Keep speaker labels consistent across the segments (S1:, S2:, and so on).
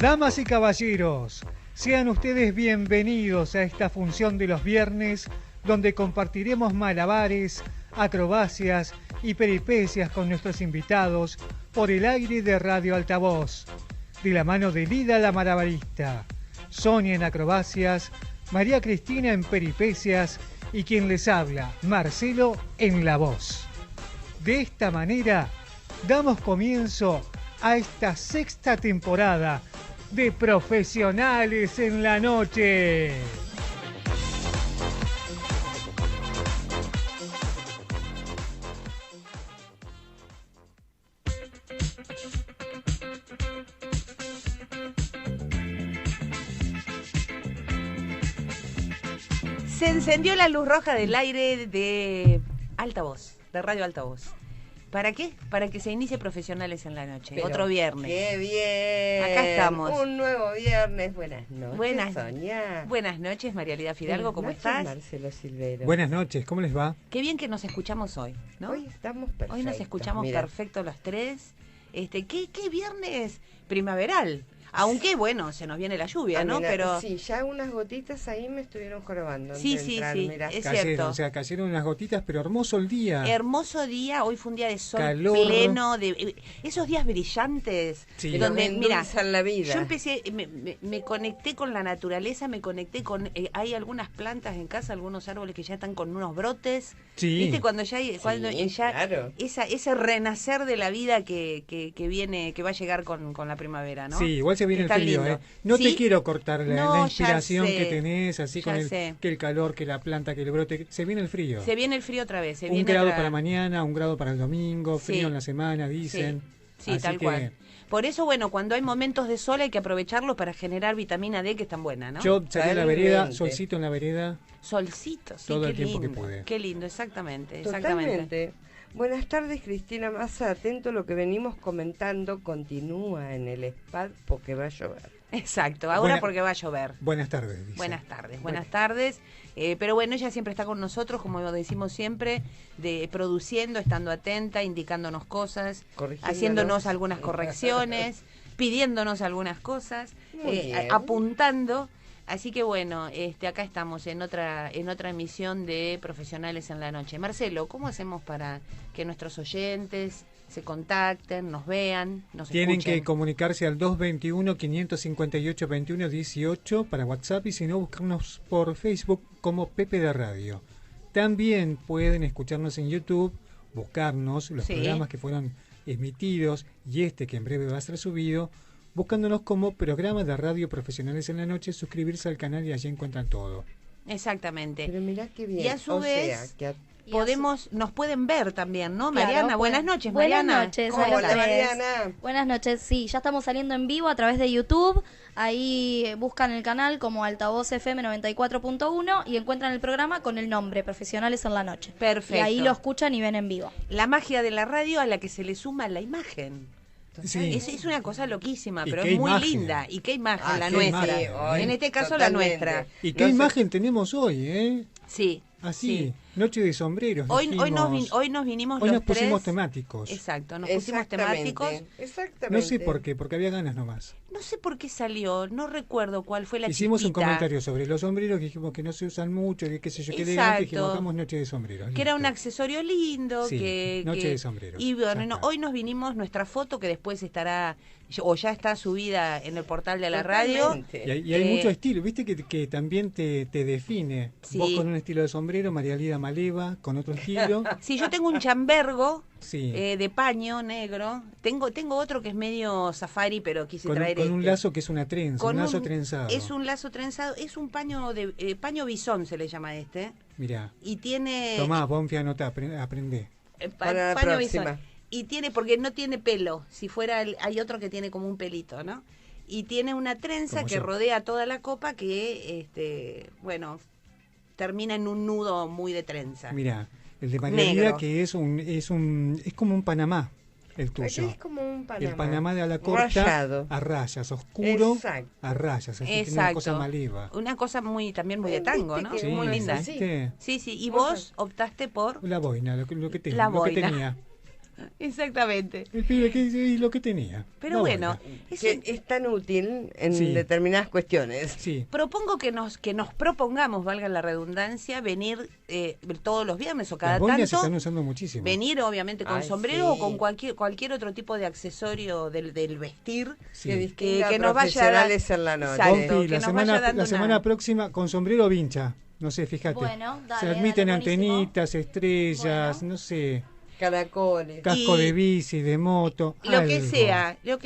S1: Damas y caballeros, sean ustedes bienvenidos a esta función de los viernes, donde compartiremos malabares, acrobacias y peripecias con nuestros invitados por el aire de Radio Altavoz, de la mano de Lida la Malabarista, Sonia en acrobacias, María Cristina en peripecias y quien les habla, Marcelo, en la voz. De esta manera, damos comienzo a esta sexta temporada de Profesionales en la Noche.
S2: Se encendió la luz roja del aire de Altavoz, de Radio Altavoz. ¿Para qué? Para que se inicie Profesionales en la Noche.
S3: Pero
S2: otro viernes.
S3: ¡Qué bien!
S2: Acá estamos.
S3: Un nuevo viernes. Buenas noches, Sonia.
S2: Buenas noches, María Lida Fidalgo, ¿cómo estás?
S3: Marcelo Silvero.
S1: Buenas noches, ¿cómo les va?
S2: Qué bien que nos escuchamos hoy, ¿no?
S3: Hoy estamos perfectos.
S2: Hoy nos escuchamos
S3: mira.
S2: perfecto los tres. ¿Qué viernes primaveral? Aunque, bueno, se nos viene la lluvia, ¿no?
S3: Mira,
S2: Pero
S3: sí, ya unas gotitas ahí me estuvieron jorobando.
S2: Sí,
S3: antes de
S2: sí,
S3: entrar,
S2: sí,
S3: mirá.
S2: es
S1: Cayeron,
S2: cierto.
S1: o sea, cayeron unas gotitas, pero hermoso el día.
S2: Hermoso día, hoy fue un día de sol
S1: Calor.
S2: pleno, de esos días brillantes,
S1: Sí.
S2: donde,
S3: Nos
S2: mira,
S3: endulzan la vida.
S2: yo empecé, me conecté con la naturaleza, me conecté con, hay algunas plantas en casa, algunos árboles que ya están con unos brotes,
S1: Sí.
S2: ¿viste? Cuando ya hay, cuando ya
S3: claro.
S2: ese renacer de la vida que viene, que va a llegar con la primavera, ¿no?
S1: Sí, igual se viene
S2: Está
S1: el frío,
S2: lindo.
S1: ¿eh? No
S2: ¿Sí?
S1: te quiero cortar la
S2: No, ya
S1: inspiración
S2: sé,
S1: que tenés, así
S2: ya
S1: con
S2: sé.
S1: que el calor, que la planta, que el brote. Se viene el frío.
S2: Se viene el frío otra vez, se
S1: Un
S2: viene
S1: grado
S2: la-
S1: para mañana, un grado para el domingo,
S2: Sí.
S1: frío en la semana, dicen.
S2: Sí,
S1: Así
S2: tal
S1: que
S2: cual. Por eso, bueno, cuando hay momentos de sol hay que aprovecharlos para generar vitamina D, que es tan buena, ¿no?
S1: Yo salí a la
S3: Totalmente.
S1: vereda, solcito en la vereda.
S2: Solcito, sí,
S1: Todo
S2: qué
S1: el tiempo que
S2: lindo.
S1: pude.
S2: Qué lindo, exactamente.
S3: Totalmente. Buenas tardes, Cristina Massa. Atento a lo que venimos comentando. Continúa en el SPAD porque va a llover.
S2: Exacto, ahora
S1: Buena-
S2: porque va a llover.
S1: Buenas tardes, dice.
S2: Buenas tardes. Pero bueno, ella siempre está con nosotros, como decimos siempre, produciendo, estando atenta, indicándonos cosas,
S3: Corrigiéndonos.
S2: haciéndonos algunas correcciones, pidiéndonos algunas cosas,
S3: Muy bien.
S2: apuntando. Así que bueno, acá estamos en otra emisión de Profesionales en la Noche. Marcelo, ¿cómo hacemos para que nuestros oyentes se contacten, nos vean, nos
S1: Tienen
S2: escuchen?
S1: que comunicarse al 221-558-2118 para WhatsApp y si no, buscarnos por Facebook como Pepe de Radio. También pueden escucharnos en YouTube, buscarnos los
S2: Sí.
S1: programas que fueron emitidos y que en breve va a ser subido, buscándonos como Programa de Radio Profesionales en la Noche, suscribirse al canal y allí encuentran todo.
S2: Exactamente.
S3: Pero mirá qué bien.
S2: Y a su
S3: o
S2: vez,
S3: sea, que
S2: nos pueden ver también, ¿no?
S4: Claro,
S2: Mariana,
S4: pues.
S2: buenas noches,
S4: Buenas
S2: Mariana.
S4: noches,
S2: ¿Cómo
S4: hola,
S3: Hola,
S2: estás?
S3: Mariana.
S4: Buenas noches, sí, ya estamos saliendo en vivo a través de YouTube. Ahí buscan el canal como Altavoz FM 94.1 y encuentran el programa con el nombre Profesionales en la Noche.
S2: Perfecto.
S4: Y ahí lo escuchan y ven en vivo.
S2: La magia de la radio a la que se le suma la imagen.
S1: Sí.
S2: Es una cosa loquísima,
S1: Y
S2: pero
S1: qué
S2: es muy
S1: imagen.
S2: linda. Y qué imagen,
S3: Ah,
S2: la
S3: qué
S2: nuestra.
S1: imagen, ¿eh?
S2: En este caso,
S3: Totalmente.
S2: la nuestra.
S1: ¿Y qué
S3: No sé-
S1: imagen tenemos hoy, eh?
S2: Sí.
S1: Así,
S2: sí.
S1: Noche de sombreros.
S2: Hoy nos
S1: dijimos.
S2: vinimos
S1: Hoy
S2: los
S1: nos pusimos
S2: tres.
S1: temáticos.
S2: Exacto, nos pusimos
S3: Exactamente,
S2: temáticos.
S3: Exactamente.
S1: No sé por qué, porque había ganas nomás.
S2: No sé por qué salió, no recuerdo cuál fue la
S1: Hicimos un
S2: chispita.
S1: comentario sobre los sombreros que dijimos que no se usan mucho, que qué sé yo, qué
S2: Exacto.
S1: elegante, dijimos hagamos noche de sombreros.
S2: Que era un
S1: listo.
S2: accesorio lindo.
S1: Sí,
S2: que
S1: noche de sombreros,
S2: Y bueno,
S1: ya está.
S2: hoy nos vinimos nuestra foto que después estará, o ya está subida en el portal de la radio.
S3: Totalmente.
S1: Y hay
S2: Eh,
S1: mucho estilo, viste que también te define.
S2: Sí.
S1: Vos con un estilo de sombrero, María Lida Maleva con otro estilo.
S2: Sí, yo tengo un chambergo
S1: Sí.
S2: de paño negro. Tengo otro que es medio safari, pero quise
S1: Con
S2: traer
S1: un
S2: este.
S1: lazo que es una trenza,
S2: Con
S1: un lazo trenzado.
S2: Es un lazo trenzado, es un paño de paño bisón se le llama este.
S1: Mirá,
S2: Y tiene
S1: tomá, Bonfi, anotá, aprendé.
S3: Para la
S2: paño
S3: próxima.
S2: bisón. Y tiene, porque no tiene pelo. Si fuera, hay otro que tiene como un pelito, ¿no? Y tiene una trenza
S1: Como
S2: que
S1: yo.
S2: rodea toda la copa que, bueno, termina en un nudo muy de trenza.
S1: Mirá, el de María
S2: Negro.
S1: Lida que es como un Panamá, el tuyo.
S3: Es como un Panamá.
S1: El Panamá de ala corta
S3: Rayado.
S1: a rayas, oscuro
S3: Exacto.
S1: a rayas, así tiene una
S2: Exacto.
S1: cosa maleva.
S2: Una cosa también muy de tango, ¿no?
S3: Viste
S1: Sí,
S2: Muy linda.
S3: sí.
S1: ¿viste?
S2: Sí, sí. Y
S3: Vos
S2: vos optaste por
S1: La boina, lo que
S2: La
S1: lo que
S2: boina.
S1: tenía.
S2: Exactamente.
S5: El pibe y lo que tenía.
S2: Pero bueno,
S3: que es tan útil en determinadas cuestiones.
S5: Sí.
S2: Propongo que nos propongamos, valga la redundancia, venir todos los viernes o cada
S5: Las boinas se
S2: tanto.
S5: están usando muchísimo.
S2: Venir obviamente con sombrero o con cualquier otro tipo de accesorio del vestir
S3: que nos vaya
S2: profesionales
S3: en la noche.
S2: Exacto,
S5: Confi,
S2: que
S5: la
S2: nos vaya dando
S5: la semana
S2: una...
S5: próxima con sombrero vincha. No sé, fíjate.
S4: Bueno, dale,
S5: se admiten
S4: dale, buenísimo.
S5: antenitas, estrellas,
S4: Bueno.
S5: no sé,
S3: Caracoles.
S5: casco de bici, de moto.
S2: Lo que
S5: algo.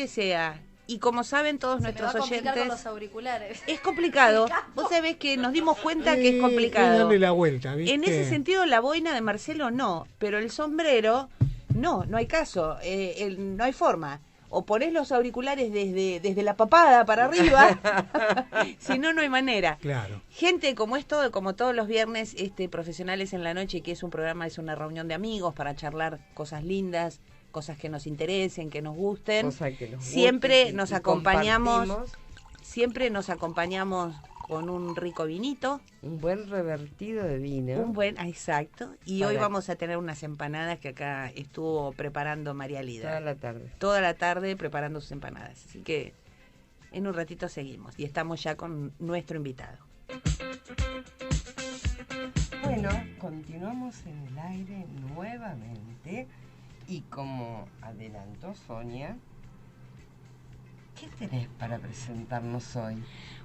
S2: sea. Y como saben todos
S4: Se me
S2: nuestros
S4: va a complicar con
S2: oyentes,
S4: los auriculares.
S2: es complicado. Vos sabés que nos dimos cuenta que es
S5: Es
S2: complicado.
S5: darle la vuelta, ¿viste?
S2: En ese sentido, la boina de Marcelo no, pero el sombrero, no hay caso, no hay forma. O ponés los auriculares desde la papada para arriba, si no, no hay manera.
S5: Claro.
S2: Gente, como todos los viernes, Profesionales en la Noche, que es un programa, es una reunión de amigos para charlar cosas lindas, cosas que nos interesen, que nos gusten. Siempre nos acompañamos con un rico vinito.
S3: Un buen revertido de vino.
S2: Exacto. Y hoy vamos a tener unas empanadas que acá estuvo preparando María Lida. Toda la tarde preparando sus empanadas. Así que en un ratito seguimos y estamos ya con nuestro invitado.
S3: Bueno, continuamos en el aire nuevamente y como adelantó Sonia, ¿qué tenés para presentarnos hoy?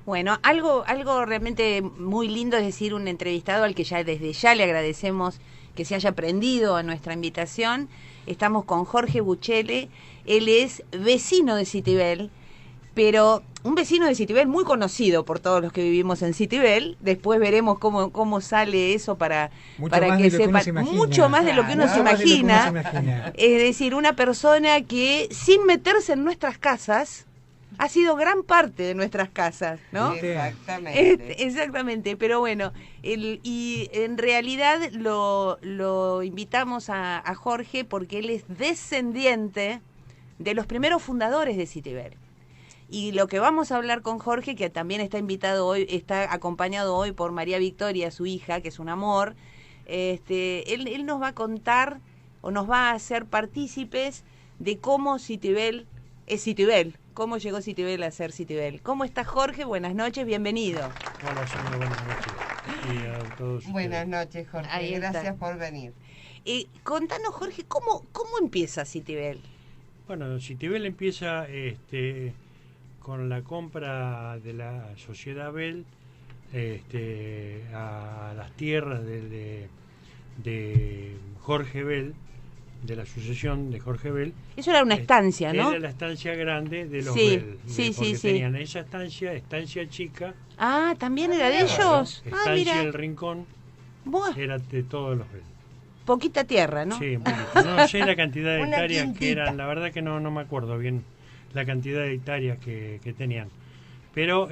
S2: Bueno, algo realmente muy lindo, es decir, un entrevistado al que ya desde ya le agradecemos que se haya prendido a nuestra invitación. Estamos con Jorge Buchele, él es vecino de Citibel, pero un vecino de Citibel muy conocido por todos los que vivimos en Citibel. Después veremos cómo sale eso para que sepan mucho más de lo que uno se imagina. Es decir, una persona que sin meterse en nuestras casas ha sido gran parte de nuestras casas, ¿no? Exactamente, pero bueno, y en realidad lo invitamos a Jorge porque él es descendiente de los primeros fundadores de Citibel. Y lo que vamos a hablar con Jorge, que también está invitado hoy, está acompañado hoy por María Victoria, su hija, que es un amor, él nos va a contar o nos va a hacer partícipes de cómo Citibel es Citibel. ¿Cómo llegó Citibel a ser Citibel? ¿Cómo está Jorge? Buenas noches, bienvenido.
S6: Hola, Sandra, buenas noches. Y a todos
S3: buenas noches, Jorge.
S2: Ahí
S3: gracias
S2: está.
S3: por venir.
S2: Contanos, Jorge, ¿cómo empieza Citibel?
S6: Bueno, Citibel empieza con la compra de la Sociedad Bell a las tierras de Jorge Bell, de la sucesión de Jorge Bell.
S2: Eso era una estancia, ¿no?
S6: Era la estancia grande de los
S2: Sí,
S6: Bell.
S2: sí.
S6: Tenían esa estancia chica.
S2: Ah, ¿también era de ellos?
S6: Estancia
S2: Mira.
S6: del Rincón.
S2: Buah,
S6: Era de todos los Bell.
S2: poquita tierra, ¿no?
S6: Sí, un poquito. No sé la cantidad de
S3: Una
S6: hectáreas
S3: quintita.
S6: que eran, la verdad que no me acuerdo bien la cantidad de hectáreas que tenían. Pero,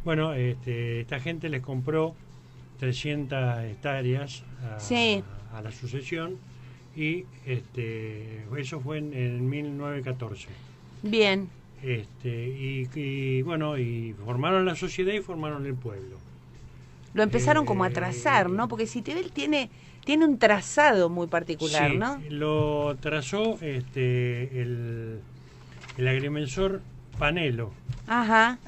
S6: bueno, esta gente les compró 300 hectáreas a la sucesión y eso fue en 1914.
S2: Bien.
S6: Y bueno, y formaron la sociedad y formaron el pueblo.
S2: Lo empezaron como a trazar, ¿no? Porque Citibel tiene un trazado muy particular,
S6: sí,
S2: ¿no?
S6: Lo trazó el agrimensor Panelo.
S2: Ajá.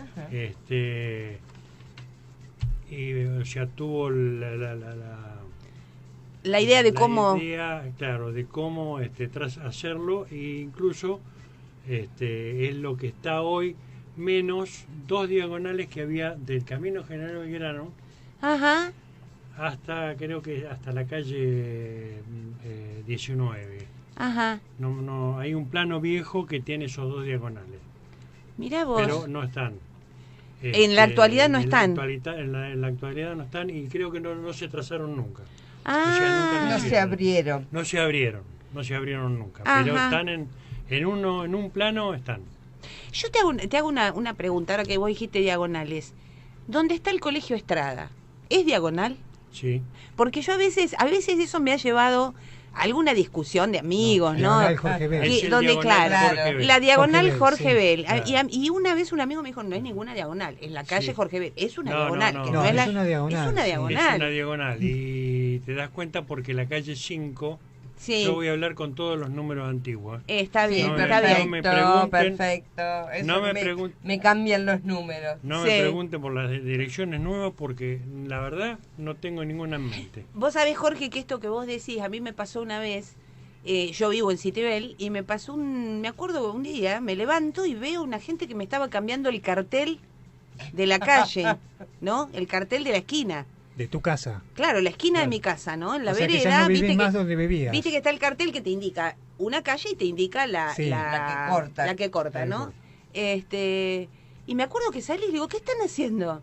S6: Y o sea, tuvo
S2: La idea de cómo...
S6: Claro, de cómo hacerlo, e incluso es lo que está hoy, menos 2 diagonales que había del Camino General Belgrano.
S2: Ajá.
S6: Hasta, creo que hasta la calle 19.
S2: Ajá.
S6: No, hay un plano viejo que tiene esos 2 diagonales.
S2: Mirá vos.
S6: Pero no están.
S2: En la actualidad no están.
S6: En la actualidad no están y creo que no se trazaron nunca.
S2: Ah,
S6: O sea, nunca
S3: No se abrieron.
S6: No se abrieron nunca.
S2: Ajá.
S6: Pero están en un plano están.
S2: Yo te hago una pregunta, ahora que vos dijiste diagonales. ¿Dónde está el Colegio Estrada? ¿Es diagonal?
S6: Sí.
S2: Porque yo a veces eso me ha llevado a alguna discusión de amigos, ¿no?
S5: Diagonal Jorge Bell.
S6: Es el
S2: Donde,
S6: diagonal
S2: claro,
S6: Jorge Bell.
S2: la diagonal
S5: Jorge
S2: Jorge
S5: Bell,
S2: Bell.
S6: sí, claro.
S2: Y una vez un amigo me dijo, no es ninguna diagonal, en la calle
S6: Sí.
S2: Jorge Bell. Es una
S6: No,
S2: diagonal.
S6: no,
S2: que
S6: no.
S5: No,
S2: es
S5: es una diagonal,
S2: Es una
S5: sí.
S2: diagonal.
S6: Es una diagonal. Y te das cuenta porque la calle 5,
S2: Sí.
S6: yo voy a hablar con todos los números antiguos.
S2: Está bien,
S6: No me-
S2: está
S6: no
S2: bien.
S6: me pregunten-
S3: perfecto. Eso
S6: no me
S3: me,
S6: pregun-
S3: me cambian los números.
S6: No
S2: Sí.
S6: me pregunten por las direcciones nuevas porque la verdad no tengo ninguna en mente.
S2: Vos sabés, Jorge, que esto que vos decís, a mí me pasó una vez, yo vivo en Citibel, y me pasó me acuerdo un día, me levanto y veo una gente que me estaba cambiando el cartel de la calle, ¿no? El cartel de la esquina.
S5: De tu casa.
S2: Claro, la esquina de
S5: Claro.
S2: mi casa, ¿no? En la
S5: O sea que
S2: vereda,
S5: ya no
S2: viste
S5: vivís
S2: que,
S5: más donde vivías.
S2: viste que está el cartel que te indica una calle y te indica
S5: Sí.
S3: La que corta.
S2: La que corta,
S5: La que
S2: ¿no?
S5: corta.
S2: Y me acuerdo que salí y digo, ¿qué están haciendo?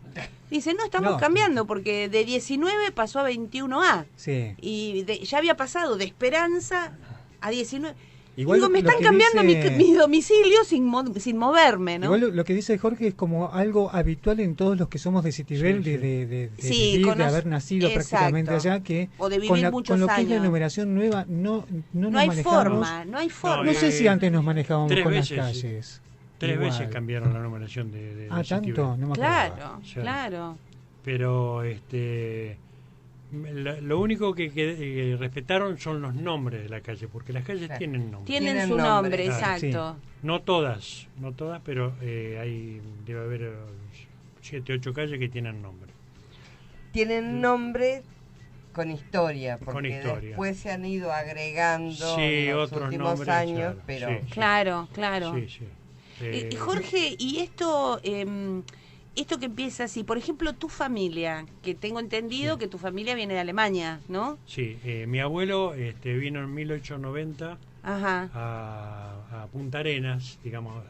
S2: Dice, no, estamos
S5: No.
S2: cambiando porque de 19 pasó a 21A.
S5: Sí.
S2: Y ya había pasado de Esperanza a 19.
S5: Igual
S2: Digo, me
S5: lo
S2: están
S5: que
S2: cambiando
S5: dice-
S2: mi domicilio sin moverme, ¿no?
S5: Igual lo que dice Jorge es como algo habitual en todos los que somos de Citibel,
S6: Sí, sí.
S5: de
S2: Sí,
S5: vivir, de
S2: conoce-
S5: haber nacido
S2: exacto.
S5: prácticamente allá, que
S2: O de vivir
S5: con,
S2: muchos
S5: con lo que es la
S2: años.
S5: numeración nueva no nos
S2: No hay
S5: manejamos.
S2: forma, no hay forma.
S5: No sé
S6: Eh,
S5: si antes nos manejábamos
S6: 3
S5: con
S6: veces,
S5: las calles.
S6: 3
S5: Igual.
S6: veces cambiaron la numeración de
S5: Ah,
S6: Citibel.
S5: tanto, no me acordaba.
S2: Claro,
S6: Sí.
S2: claro.
S6: Pero lo único que respetaron son los nombres de la calle, porque las calles
S3: Claro.
S2: Tienen
S3: Tienen
S2: su
S3: nombre,
S2: nombre,
S6: claro.
S2: exacto.
S6: No todas, pero debe haber 7, 8 calles que tienen nombre.
S3: Tienen nombre con historia, porque
S6: Con historia.
S3: después se han ido agregando
S6: Sí,
S3: en los
S6: otros
S3: últimos
S6: nombres,
S3: años,
S6: claro,
S3: pero
S6: sí.
S2: Claro, claro.
S6: Sí, sí.
S2: Jorge, y esto que empieza así, por ejemplo, tu familia, que tengo entendido
S6: Sí.
S2: que tu familia viene de Alemania, ¿no?
S6: Sí, mi abuelo vino en 1890
S2: Ajá.
S6: a Punta Arenas, digamos,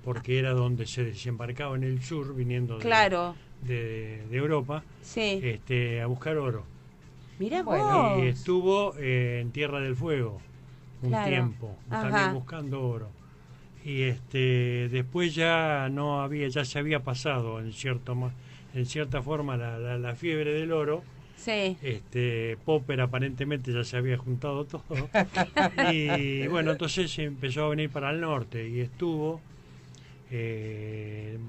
S6: porque era donde se desembarcaba en el sur, viniendo
S2: Claro,
S6: de Europa,
S2: sí.
S6: a buscar oro.
S2: Mirá
S3: bueno,
S2: vos.
S6: Y estuvo en Tierra del Fuego un
S2: Claro.
S6: tiempo,
S2: Ajá.
S6: también buscando oro. Y después ya no había, ya se había pasado en cierta forma la fiebre del oro.
S2: Sí.
S6: Popper aparentemente ya se había juntado todo. Y bueno, entonces empezó a venir para el norte y estuvo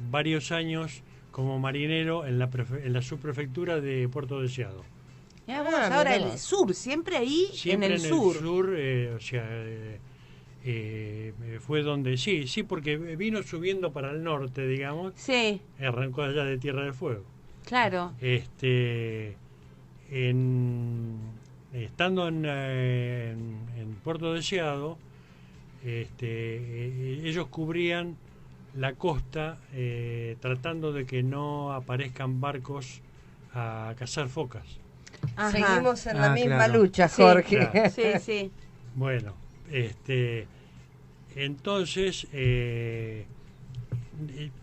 S6: varios años como marinero en la subprefectura de Puerto Deseado.
S2: Mirá vos,
S3: Ah,
S2: ahora
S3: mirá
S2: el
S3: vos.
S2: sur, siempre ahí
S6: Siempre
S2: en el sur.
S6: Fue donde sí, porque vino subiendo para el norte, digamos,
S2: Sí,
S6: arrancó allá de Tierra del Fuego.
S2: claro.
S6: Estando en Puerto Deseado, ellos cubrían la costa tratando de que no aparezcan barcos a cazar focas.
S2: Ajá.
S3: seguimos en la
S5: Ah,
S3: misma
S5: claro.
S3: lucha,
S2: Sí.
S3: Jorge.
S6: Claro.
S2: Sí, sí.
S6: Bueno, entonces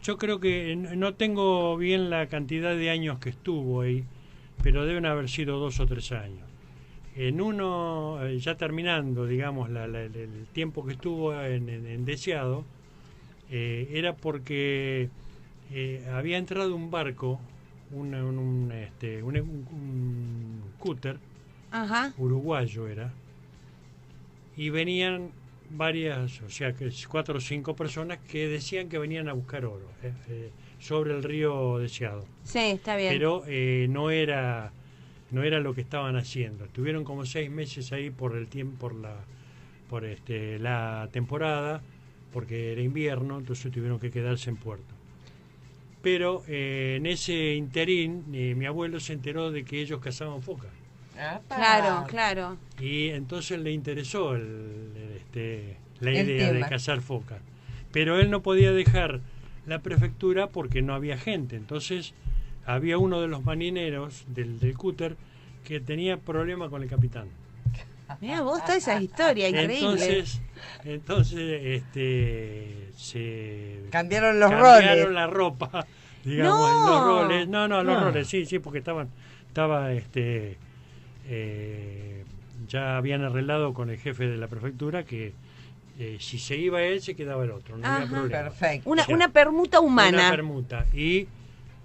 S6: yo creo que no tengo bien la cantidad de años que estuvo ahí, pero deben haber sido 2 o 3 años. En uno, ya terminando, digamos, el tiempo que estuvo en Deseado, era porque había entrado un barco, un cúter
S2: Ajá.
S6: uruguayo era, y venían varias, o sea, que 4 o 5 personas que decían que venían a buscar oro sobre el río Deseado.
S2: Sí, está bien.
S6: Pero no era lo que estaban haciendo. Estuvieron como 6 meses ahí por el tiempo, por la temporada, porque era invierno, entonces tuvieron que quedarse en puerto. Pero en ese interín mi abuelo se enteró de que ellos cazaban focas.
S2: Claro, claro.
S6: Y entonces le interesó la
S3: El
S6: idea de
S3: tema.
S6: cazar focas. Pero él no podía dejar la prefectura porque no había gente. Entonces había uno de los marineros del cúter que tenía problema con el capitán.
S2: Mirá vos toda esa historia, increíble.
S6: Entonces se
S3: Cambiaron los
S6: cambiaron
S3: roles.
S6: la ropa, digamos,
S2: No.
S6: los roles. No, los
S5: No.
S6: roles, sí, porque estaba ya habían arreglado con el jefe de la prefectura que si se iba él se quedaba el otro, no había
S2: Ajá.
S6: problema.
S3: Perfecto.
S2: Una,
S6: O sea,
S2: una permuta humana.
S6: Una permuta. Y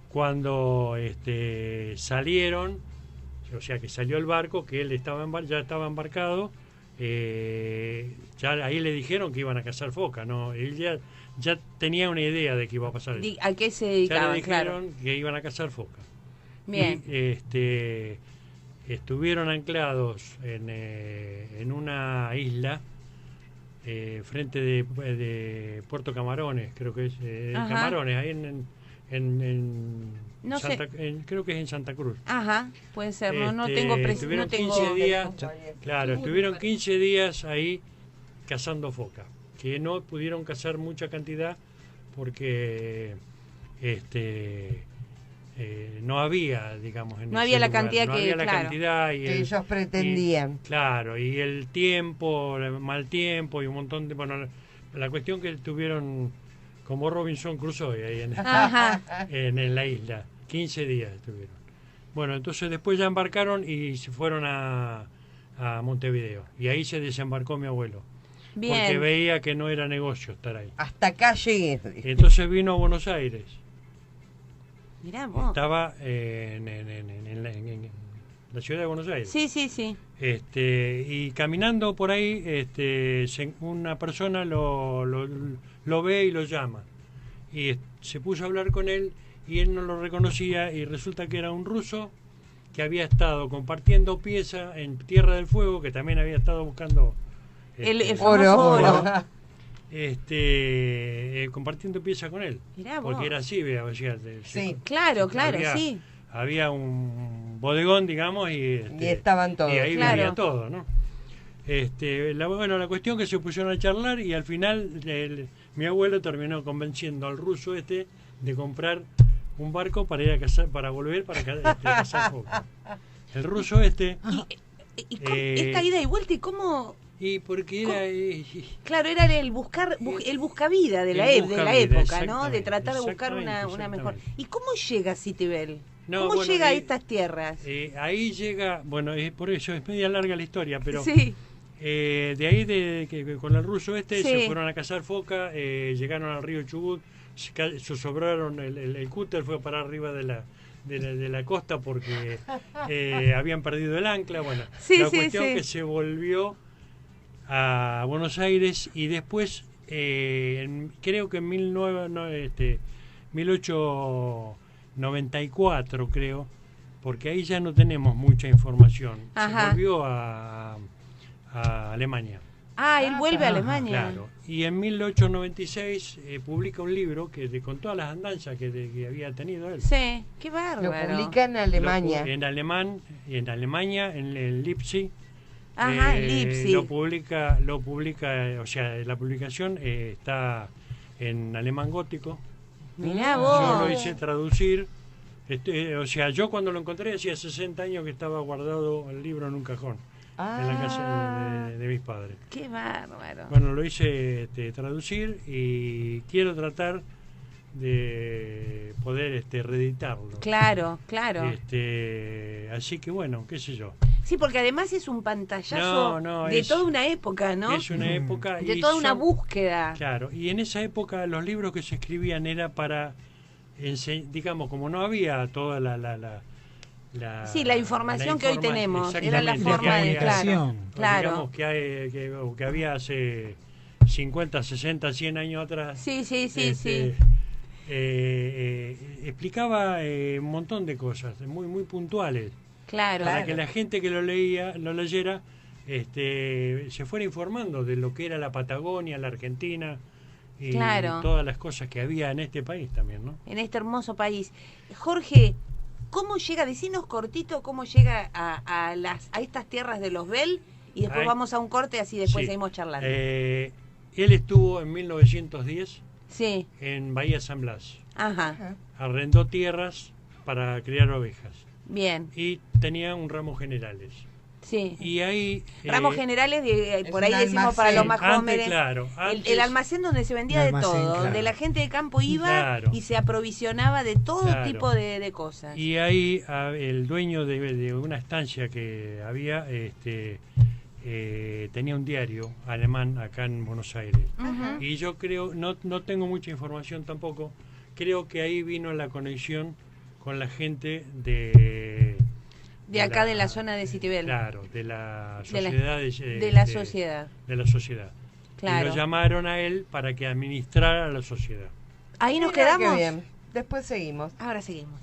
S6: cuando salieron, o sea que salió el barco, que él ya estaba embarcado, ya ahí le dijeron que iban a cazar foca, ¿no? Él ya tenía una idea de que iba a pasar eso.
S2: ¿A qué se
S6: Ya
S2: dedicaban?
S6: le
S2: Claro.
S6: dijeron que iban a cazar foca.
S2: Bien.
S6: Y, estuvieron anclados en una isla frente de Puerto Camarones, creo que es Camarones, ahí
S2: No sé.
S6: creo que es en Santa Cruz.
S2: Ajá, puede ser, no tengo
S6: Estuvieron 15 días, claro, estuvieron 15 días ahí cazando foca, que no pudieron cazar mucha cantidad porque no había, digamos,
S2: no había la cantidad
S6: no
S2: que,
S6: había la
S2: claro,
S6: cantidad
S3: que ellos pretendían.
S6: Claro, y el tiempo, el mal tiempo y un montón de... Bueno, la cuestión que tuvieron como Robinson Crusoe ahí en la isla. 15 días estuvieron. Bueno, entonces después ya embarcaron y se fueron a Montevideo. Y ahí se desembarcó mi abuelo.
S2: Bien.
S6: Porque veía que no era negocio estar ahí.
S3: Hasta acá llegué.
S6: Entonces vino a Buenos Aires.
S2: Mirá vos.
S6: Estaba en la ciudad de Buenos Aires.
S2: Sí, sí, sí.
S6: Y caminando por ahí, una persona lo ve y lo llama. Y se puso a hablar con él y él no lo reconocía y resulta que era un ruso que había estado compartiendo pieza en Tierra del Fuego, que también había estado buscando
S2: El famoso oro.
S6: Compartiendo pieza con él.
S2: Mirá vos.
S6: Porque era así, o sea,
S3: Sí.
S2: Claro,
S6: había,
S2: sí.
S6: había un bodegón, digamos, y
S3: estaban todos.
S6: y ahí
S2: Claro.
S6: venía todo, ¿no? La cuestión que se pusieron a charlar y al final mi abuelo terminó convenciendo al ruso de comprar un barco para ir a cazar, para volver para cazar foca. El ruso
S2: ¿Y esta ida y vuelta y cómo?
S6: y porque era
S2: Claro, era el buscavida de la
S6: buscavida,
S2: época, ¿no? De
S6: exactamente,
S2: tratar de buscar una mejor.
S6: exactamente.
S2: ¿Y cómo llega a Citibel?
S6: No,
S2: ¿Cómo
S6: bueno,
S2: llega a estas tierras?
S6: ahí llega, bueno, por eso es media larga la historia, pero
S2: Sí.
S6: de ahí que con el ruso
S2: Sí.
S6: se fueron a cazar foca, llegaron al río Chubut, se sobraron, el cúter fue para arriba de la costa porque habían perdido el ancla. Bueno,
S2: Sí,
S6: la
S2: sí,
S6: cuestión
S2: sí.
S6: que se volvió a Buenos Aires y después creo que en 1894 creo, porque ahí ya no tenemos mucha información.
S2: Ajá.
S6: Se volvió a Alemania.
S2: Él vuelve a Alemania.
S6: Claro. Y en 1896 publica un libro con todas las andanzas que había tenido él.
S2: Sí, qué
S3: Lo
S2: bárbaro.
S3: publica en Alemania.
S6: En Alemania, en el Leipzig.
S2: Ajá, en Leipzig.
S6: Lo publica, o sea, la publicación está en alemán gótico.
S2: Mirá
S6: Yo
S2: vos.
S6: lo hice traducir. O sea, yo cuando lo encontré hacía 60 años que estaba guardado el libro en un cajón en la casa de mis padres.
S2: Qué bárbaro.
S6: Bueno, lo hice traducir y quiero tratar de poder reeditarlo.
S2: Claro, claro.
S6: Así que bueno, qué sé yo.
S2: Sí, porque además es un pantallazo de toda una época, ¿no?
S6: Es una época
S2: De
S6: y
S2: toda una búsqueda.
S6: Claro, y en esa época los libros que se escribían era para digamos, como no había toda la
S2: información que hoy tenemos. Era la
S6: exactamente,
S2: forma de...
S6: que
S2: Claro, claro.
S6: Digamos que había hace 50, 60, 100 años atrás.
S2: Sí.
S6: Explicaba un montón de cosas muy muy puntuales
S2: Claro.
S6: para que la gente que lo leyera se fuera informando de lo que era la Patagonia, la Argentina y
S2: Claro.
S6: todas las cosas que había en este país también, ¿no?
S2: En este hermoso país. Jorge, ¿cómo llega? Decinos cortito cómo llega a estas tierras de los Bell y después
S6: Ay.
S2: vamos a un corte, así después
S6: Sí.
S2: seguimos charlando.
S6: Él estuvo en 1910
S2: Sí,
S6: en Bahía San Blas.
S2: ajá,
S6: Arrendó tierras para criar ovejas
S2: bien,
S6: y tenía un ramo generales.
S2: sí.
S6: Y ahí
S2: Ramos generales, por
S3: es
S2: ahí
S3: un
S2: decimos para los
S3: almacén.
S2: más
S6: antes,
S2: jóvenes.
S6: claro,
S2: El
S6: antes-
S2: almacén donde se vendía
S5: El
S2: de
S5: almacén,
S2: todo,
S5: claro.
S2: donde la gente de campo iba
S6: Claro.
S2: y se aprovisionaba de todo
S6: Claro.
S2: tipo de cosas.
S6: Y ahí el dueño de una estancia que había tenía un diario alemán acá en Buenos Aires.
S2: Ujú.
S6: Y yo creo, no tengo mucha información tampoco, creo que ahí vino la conexión con la gente de
S2: acá de la zona de Citibel.
S6: Claro, de la
S2: De la-
S6: sociedad.
S2: de la sociedad.
S6: De la sociedad.
S2: Claro.
S6: Y lo llamaron a él para que administrara la sociedad.
S2: Ahí nos
S3: Mira qué
S2: quedamos.
S3: bien. Después seguimos.
S2: Ahora seguimos.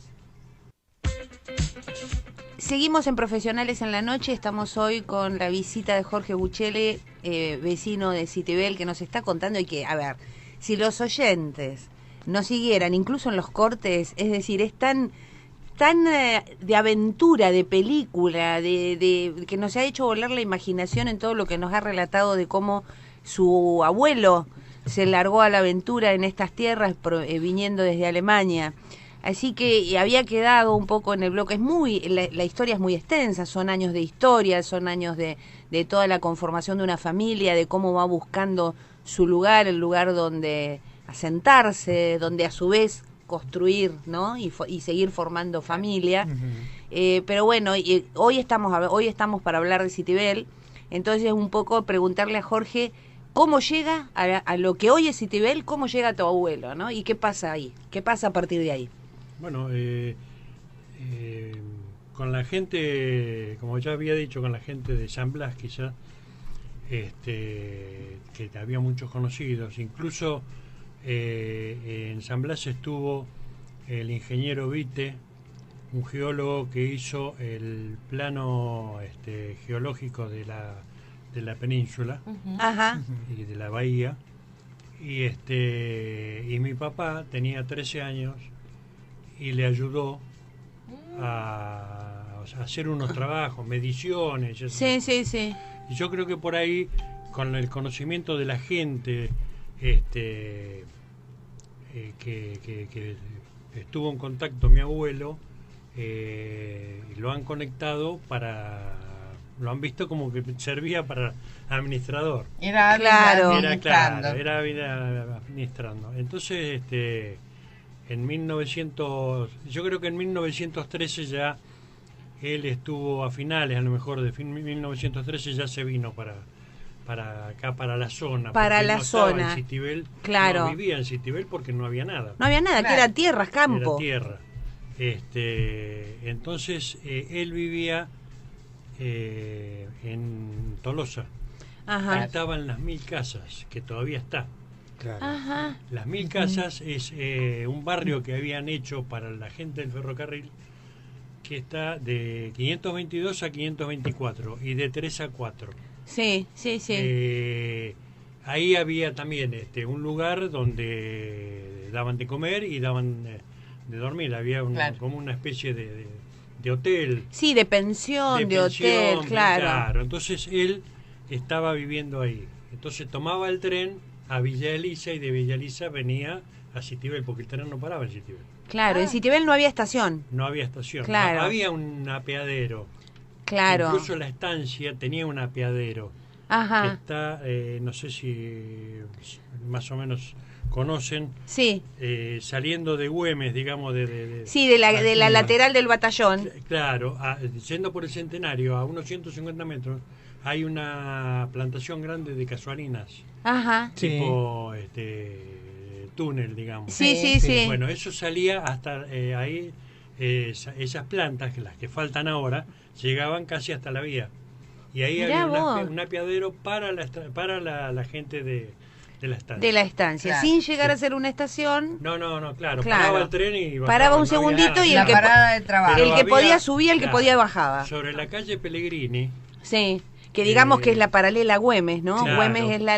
S2: Seguimos en Profesionales en la Noche, estamos hoy con la visita de Jorge Buchele, vecino de Citibel, que nos está contando y que, a ver, si los oyentes nos siguieran, incluso en los cortes, es decir, es tan de aventura, de película, de que nos ha hecho volar la imaginación en todo lo que nos ha relatado de cómo su abuelo se largó a la aventura en estas tierras viniendo desde Alemania. Así que había quedado un poco en el bloque. La historia es muy extensa, son años de historia, son años de toda la conformación de una familia, de cómo va buscando su lugar, el lugar donde asentarse, donde a su vez construir, ¿no? Y seguir formando familia. Pero bueno, hoy estamos para hablar de Citibel, entonces un poco preguntarle a Jorge cómo llega a lo que hoy es Citibel, cómo llega tu abuelo, ¿no? Y qué pasa ahí, qué pasa a partir de ahí.
S6: Bueno, con la gente, como ya había dicho, con la gente de San Blas quizá, que había muchos conocidos, incluso en San Blas estuvo el ingeniero Vite, un geólogo que hizo el plano geológico de la península
S2: Ajá.
S6: y de la bahía, y mi papá tenía 13 años y le ayudó a hacer unos trabajos, mediciones.
S2: Sí.
S6: Y yo creo que por ahí, con el conocimiento de la gente que estuvo en contacto mi abuelo, lo han conectado lo han visto como que servía para administrador.
S2: Era
S6: administrando. Entonces, yo creo que en 1913 ya él estuvo a finales, a lo mejor de 1913 ya se vino para acá, para la zona.
S2: Para la zona.
S6: En Citibel,
S2: claro.
S6: No vivía en Citibel porque no había nada.
S2: No había nada, claro. Que era tierra, campo.
S6: Era tierra. Entonces, él vivía en Tolosa.
S2: Ajá.
S6: Estaban las 1000 casas, que todavía está.
S5: Claro.
S2: Ajá.
S6: Las 1000 casas es un barrio que habían hecho para la gente del ferrocarril, que está de 522 a 524 y de 3 a 4.
S2: Sí.
S6: Ahí había también un lugar donde daban de comer y daban de dormir. Había como una especie de hotel.
S2: Sí, de pensión, de hotel, claro.
S6: Entonces él estaba viviendo ahí. Entonces tomaba el tren a Villa Elisa y de Villa Elisa venía a Citibel, porque el tren no paraba en Citibel.
S2: Claro, en Citibel no había estación.
S6: No había estación.
S2: Claro.
S6: Había un apeadero.
S2: Claro.
S6: Incluso la estancia tenía un apeadero.
S2: Ajá.
S6: Está, no sé si más o menos conocen.
S2: Sí.
S6: Saliendo de Güemes, digamos, de
S2: la lateral del batallón.
S6: Claro, yendo por el Centenario a unos 150 metros, hay una plantación grande de casuarinas.
S2: Ajá.
S6: Tipo túnel, digamos.
S2: Sí.
S6: Bueno, eso salía hasta ahí, esas plantas, las que faltan ahora, llegaban casi hasta la vía. Y ahí
S2: Mirá
S6: había un apeadero para la gente de la estancia.
S2: De la estancia,
S3: claro.
S2: Sin llegar a ser una estación.
S6: No, claro. Paraba el tren y bajaba.
S2: Paraba un segundito y el que,
S3: parada de trabajo.
S2: el que podía subía, el que podía bajaba.
S6: Sobre la calle Pellegrini.
S2: Sí. Que digamos que es la paralela a Güemes, ¿no?
S6: Claro.
S2: Güemes es la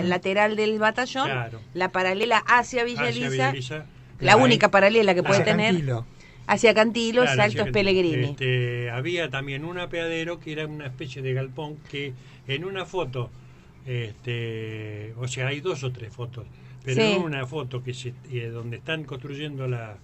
S2: lateral del batallón,
S6: Claro.
S2: La paralela hacia Villa Elisa,
S6: Elisa,
S2: la única paralela que puede
S5: Hacia
S2: tener.
S5: Cantilo.
S2: Hacia Cantilo,
S6: claro,
S2: exacto, es Pellegrini.
S6: Había también un apeadero que era una especie de galpón que en una foto, o sea, hay 2 o 3 fotos, pero
S2: Sí.
S6: en una foto donde están construyendo la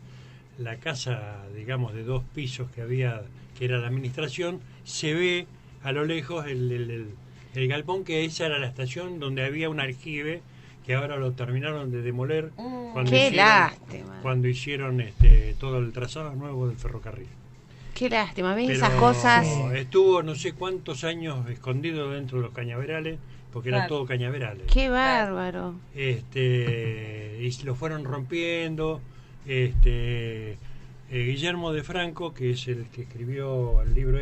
S6: casa, digamos, de 2 pisos que había, que era la administración, se ve a lo lejos el galpón, que esa era la estación donde había un aljibe que ahora lo terminaron de demoler
S2: Qué lástima.
S6: cuando hicieron todo el trazado nuevo del ferrocarril.
S2: Qué lástima, ¿ves?
S6: Pero
S2: Esas cosas.
S6: estuvo no sé cuántos años escondido dentro de los cañaverales, porque eran
S3: Claro.
S6: todo cañaverales.
S2: Qué bárbaro.
S6: Y lo fueron rompiendo. Guillermo de Franco, que es el que escribió el libro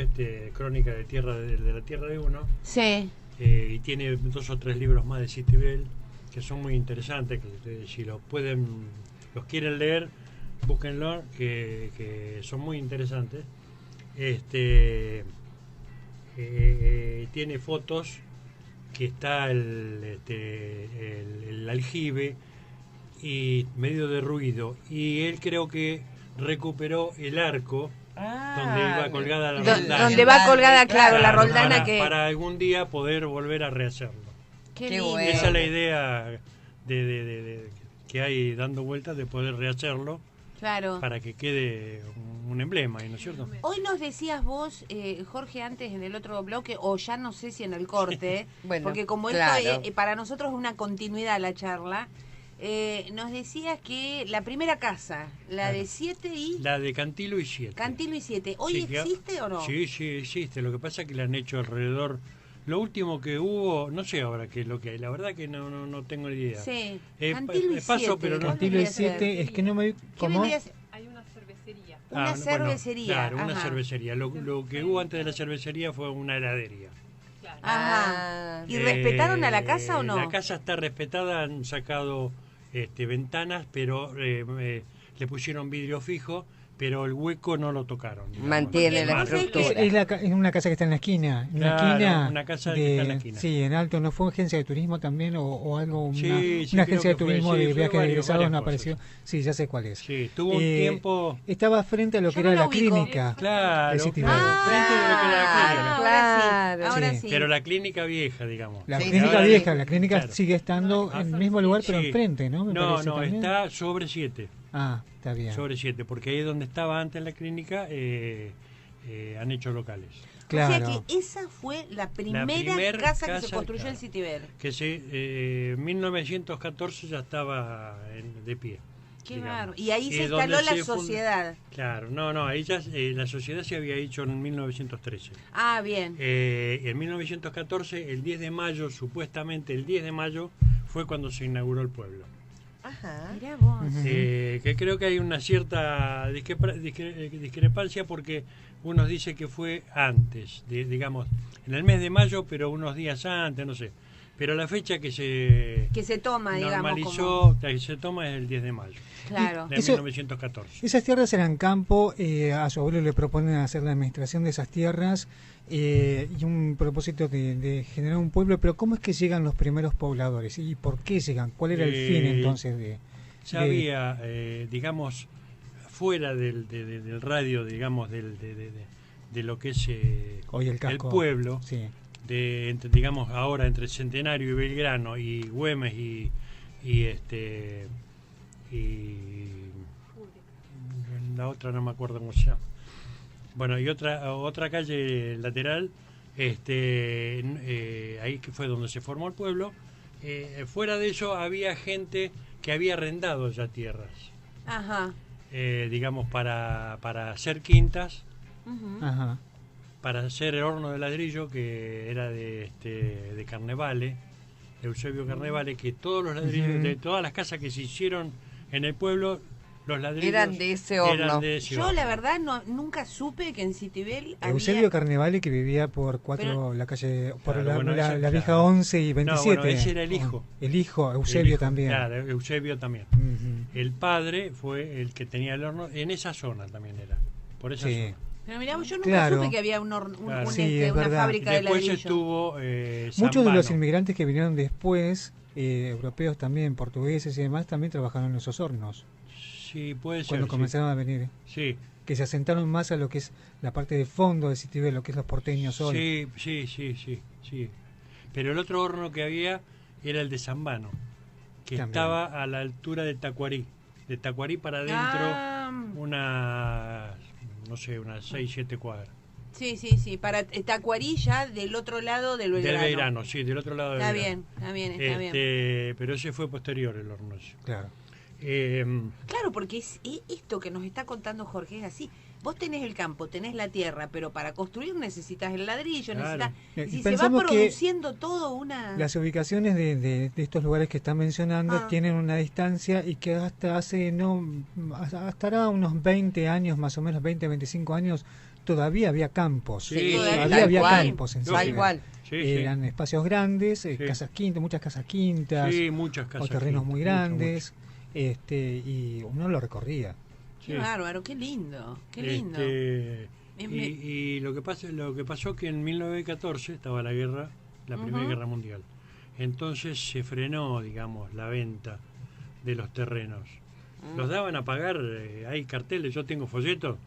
S6: Crónica de la Tierra de Uno,
S2: Sí.
S6: y tiene 2 o 3 libros más de Citibel que son muy interesantes, que si los quieren leer, búsquenlo, que son muy interesantes. tiene fotos que está el aljibe y medio derruido, y él creo que recuperó el arco donde iba colgada la roldana.
S2: Donde va colgada, claro, la roldana
S6: para algún día poder volver a rehacerlo.
S2: Qué
S3: Qué
S2: lindo.
S3: bueno.
S6: Esa es la idea que hay dando vueltas, de poder rehacerlo
S2: Claro.
S6: para que quede un emblema, ¿no es cierto?
S2: Hoy nos decías vos, Jorge, antes en el otro bloque, o ya no sé si en el corte,
S3: Bueno,
S2: porque como
S3: claro.
S2: esto para nosotros es una continuidad la charla, nos decías que la primera casa, la de 7 y...
S6: La de Cantilo y 7.
S2: Cantilo y 7, ¿hoy
S6: Sí, que-
S2: existe o no?
S6: Sí, sí, existe. Lo que pasa es que le han hecho alrededor. Lo último que hubo, no sé ahora qué es lo que hay. La verdad que no tengo ni idea.
S2: Sí,
S6: Eh,
S2: Cantilo y
S6: paso,
S2: 7.
S6: pero no-
S5: Cantilo y 7, es que no me...
S2: ¿Qué
S5: ¿Cómo?
S2: vendría a ser?
S7: Hay una cervecería.
S2: Una
S6: Bueno,
S2: cervecería.
S6: claro, una
S2: ajá.
S6: cervecería. Lo que hubo antes de la cervecería fue una heladería.
S7: Claro.
S2: Ajá. ¿Y
S6: Eh,
S2: respetaron a la casa o no?
S6: La casa está respetada, han sacado ventanas, pero le pusieron vidrio fijo, pero el hueco no lo tocaron. digamos.
S3: Mantiene la
S2: Porque, ¿no sé
S3: estructura.
S5: Es una casa que está en la esquina. En la
S6: Claro,
S5: esquina
S6: una casa que está en la esquina.
S5: Sí, en Alto. ¿No fue agencia de turismo también o algo? Una,
S6: Sí, sí,
S5: una
S6: creo
S5: agencia de
S6: que fue,
S5: turismo
S6: sí,
S5: de
S6: fue
S5: viajes de
S6: varias
S5: egresados no
S6: cosas.
S5: apareció. Sí, ya sé cuál es.
S6: Sí, tuvo un tiempo...
S5: Estaba frente a lo
S2: Yo
S5: que
S2: no
S5: era
S2: la
S5: la
S2: ubico.
S5: clínica.
S6: Claro,
S5: de City
S6: claro,
S5: Bell.
S6: frente de lo que era la clínica.
S3: Claro.
S2: Ahora
S5: Sí.
S2: sí.
S6: Pero la clínica vieja, digamos.
S5: La
S3: Sí,
S5: clínica
S6: ahora-
S5: vieja, la clínica
S6: claro.
S5: sigue estando en el mismo lugar, pero
S6: Sí.
S5: enfrente, ¿no? Me
S6: No,
S5: parece
S6: no,
S5: también.
S6: está sobre 7.
S5: Ah, está bien.
S6: Sobre 7, porque ahí es donde estaba antes la clínica, han hecho locales.
S5: Claro.
S2: O sea que esa fue la primera
S6: primer
S2: casa que se
S6: casa,
S2: construyó
S6: claro.
S2: en Citibel.
S6: Que en 1914 ya estaba de pie.
S2: Qué
S6: digamos.
S2: bárbaro. Y ahí se
S6: donde
S2: instaló la
S6: se fund-
S2: sociedad.
S6: Claro, no, ahí ya la sociedad se había hecho en 1913.
S2: Ah, bien.
S6: En 1914, el 10 de mayo, supuestamente el 10 de mayo, fue cuando se inauguró el pueblo.
S3: Ajá.
S2: Mirá vos.
S5: Ujú.
S6: Que creo que hay una cierta discrepancia, porque unos dicen que fue antes, digamos, en el mes de mayo, pero unos días antes, no sé. Pero la fecha que se
S2: Que se toma, digamos.
S6: normalizó, que se toma, es el 10 de mayo
S2: Claro.
S6: de
S5: Eso-
S6: 1914.
S5: Esas tierras eran campo, a su abuelo le proponen hacer la administración de esas tierras y un propósito de generar un pueblo, pero ¿cómo es que llegan los primeros pobladores? ¿Y por qué llegan? ¿Cuál era el fin entonces de...?
S6: Ya
S5: de-
S6: había, digamos, fuera del radio, digamos, de lo que es
S5: Hoy el
S6: el
S5: casco.
S6: pueblo,
S5: Sí.
S6: digamos, ahora entre Centenario y Belgrano y Güemes y la otra no me acuerdo cómo se llama. Bueno, y otra calle lateral, ahí que fue donde se formó el pueblo. Fuera de eso había gente que había arrendado ya tierras,
S2: Ajá.
S6: digamos, para hacer quintas,
S2: Ujú.
S5: Ajá.
S6: para hacer el horno de ladrillo, que era de Carnevale, de Eusebio Carnevale, que todos los ladrillos,
S5: Ujú.
S6: de todas las casas que se hicieron en el pueblo, los ladrillos
S3: Eran de ese
S6: eran
S3: horno.
S6: de ese
S2: Yo
S6: horno.
S2: la verdad nunca supe que en Citibel
S5: Eusebio
S2: había...
S5: Carnevale, que vivía por
S2: Pero-
S5: la calle, por
S6: Claro,
S5: la,
S6: bueno,
S5: la-
S6: ese,
S5: la vieja
S6: claro.
S5: 11 y 27.
S6: No, bueno, ese era el hijo.
S5: El hijo,
S6: El
S5: Eusebio
S6: hijo,
S5: también.
S6: Claro, Eusebio también.
S5: Ujú.
S6: El padre fue el que tenía el horno, en esa zona también era, por esa
S5: Sí.
S6: zona.
S2: Pero mirá, yo nunca
S5: Claro.
S2: supe que había un
S6: Claro.
S5: Sí, es
S2: una
S5: verdad.
S2: fábrica de
S6: Después
S2: ladrillo.
S6: estuvo
S5: Muchos de los
S6: Zambano.
S5: inmigrantes que vinieron después, europeos también, portugueses y demás, también trabajaron en esos hornos.
S6: Sí, puede ser.
S5: Cuando
S6: sí.
S5: comenzaron a venir.
S6: Sí,
S5: Que se asentaron más a lo que es la parte de fondo de Citibel, lo que es los porteños hoy.
S6: sí. Pero el otro horno que había era el de Zambano, que
S5: También.
S6: estaba a la altura de Tacuarí. De Tacuarí para adentro,
S2: Ah,
S6: unas 6, 7 cuadras.
S2: sí. Para Tacuarí ya del otro lado del
S6: Del
S2: Belgrano.
S6: Belgrano, sí, del otro lado del
S2: Está
S6: Belgrano.
S2: bien, está bien.
S6: Pero ese fue posterior el horno ese.
S5: Claro.
S2: Claro, porque esto que nos está contando Jorge es así. Vos tenés el campo, tenés la tierra, pero para construir necesitas el ladrillo,
S6: Claro.
S2: necesitas...
S5: Y
S2: Y se va
S5: pensamos que
S2: produciendo todo una...
S5: Las ubicaciones de estos lugares que están mencionando
S2: Ah.
S5: tienen una distancia y que hasta hasta hará unos 20 años, más o menos 20, 25 años, todavía había campos.
S6: Sí,
S2: todavía
S5: Todavía había
S3: cual,
S5: campos en
S6: tal
S5: Citibel.
S3: cual.
S6: Sí,
S5: Eran espacios grandes,
S6: Sí.
S5: casas quintas, muchas casas quintas,
S6: sí, muchas casas.
S5: o terrenos
S6: quintas,
S5: muy
S6: mucho,
S5: grandes, y uno lo recorría.
S2: Qué
S6: Sí.
S2: bárbaro, qué lindo, qué lindo.
S6: Y lo que pasó que en 1914 estaba la guerra, la Primera Guerra Mundial. Entonces se frenó, digamos, la venta de los terrenos. Los daban a pagar, hay carteles, yo tengo folletos,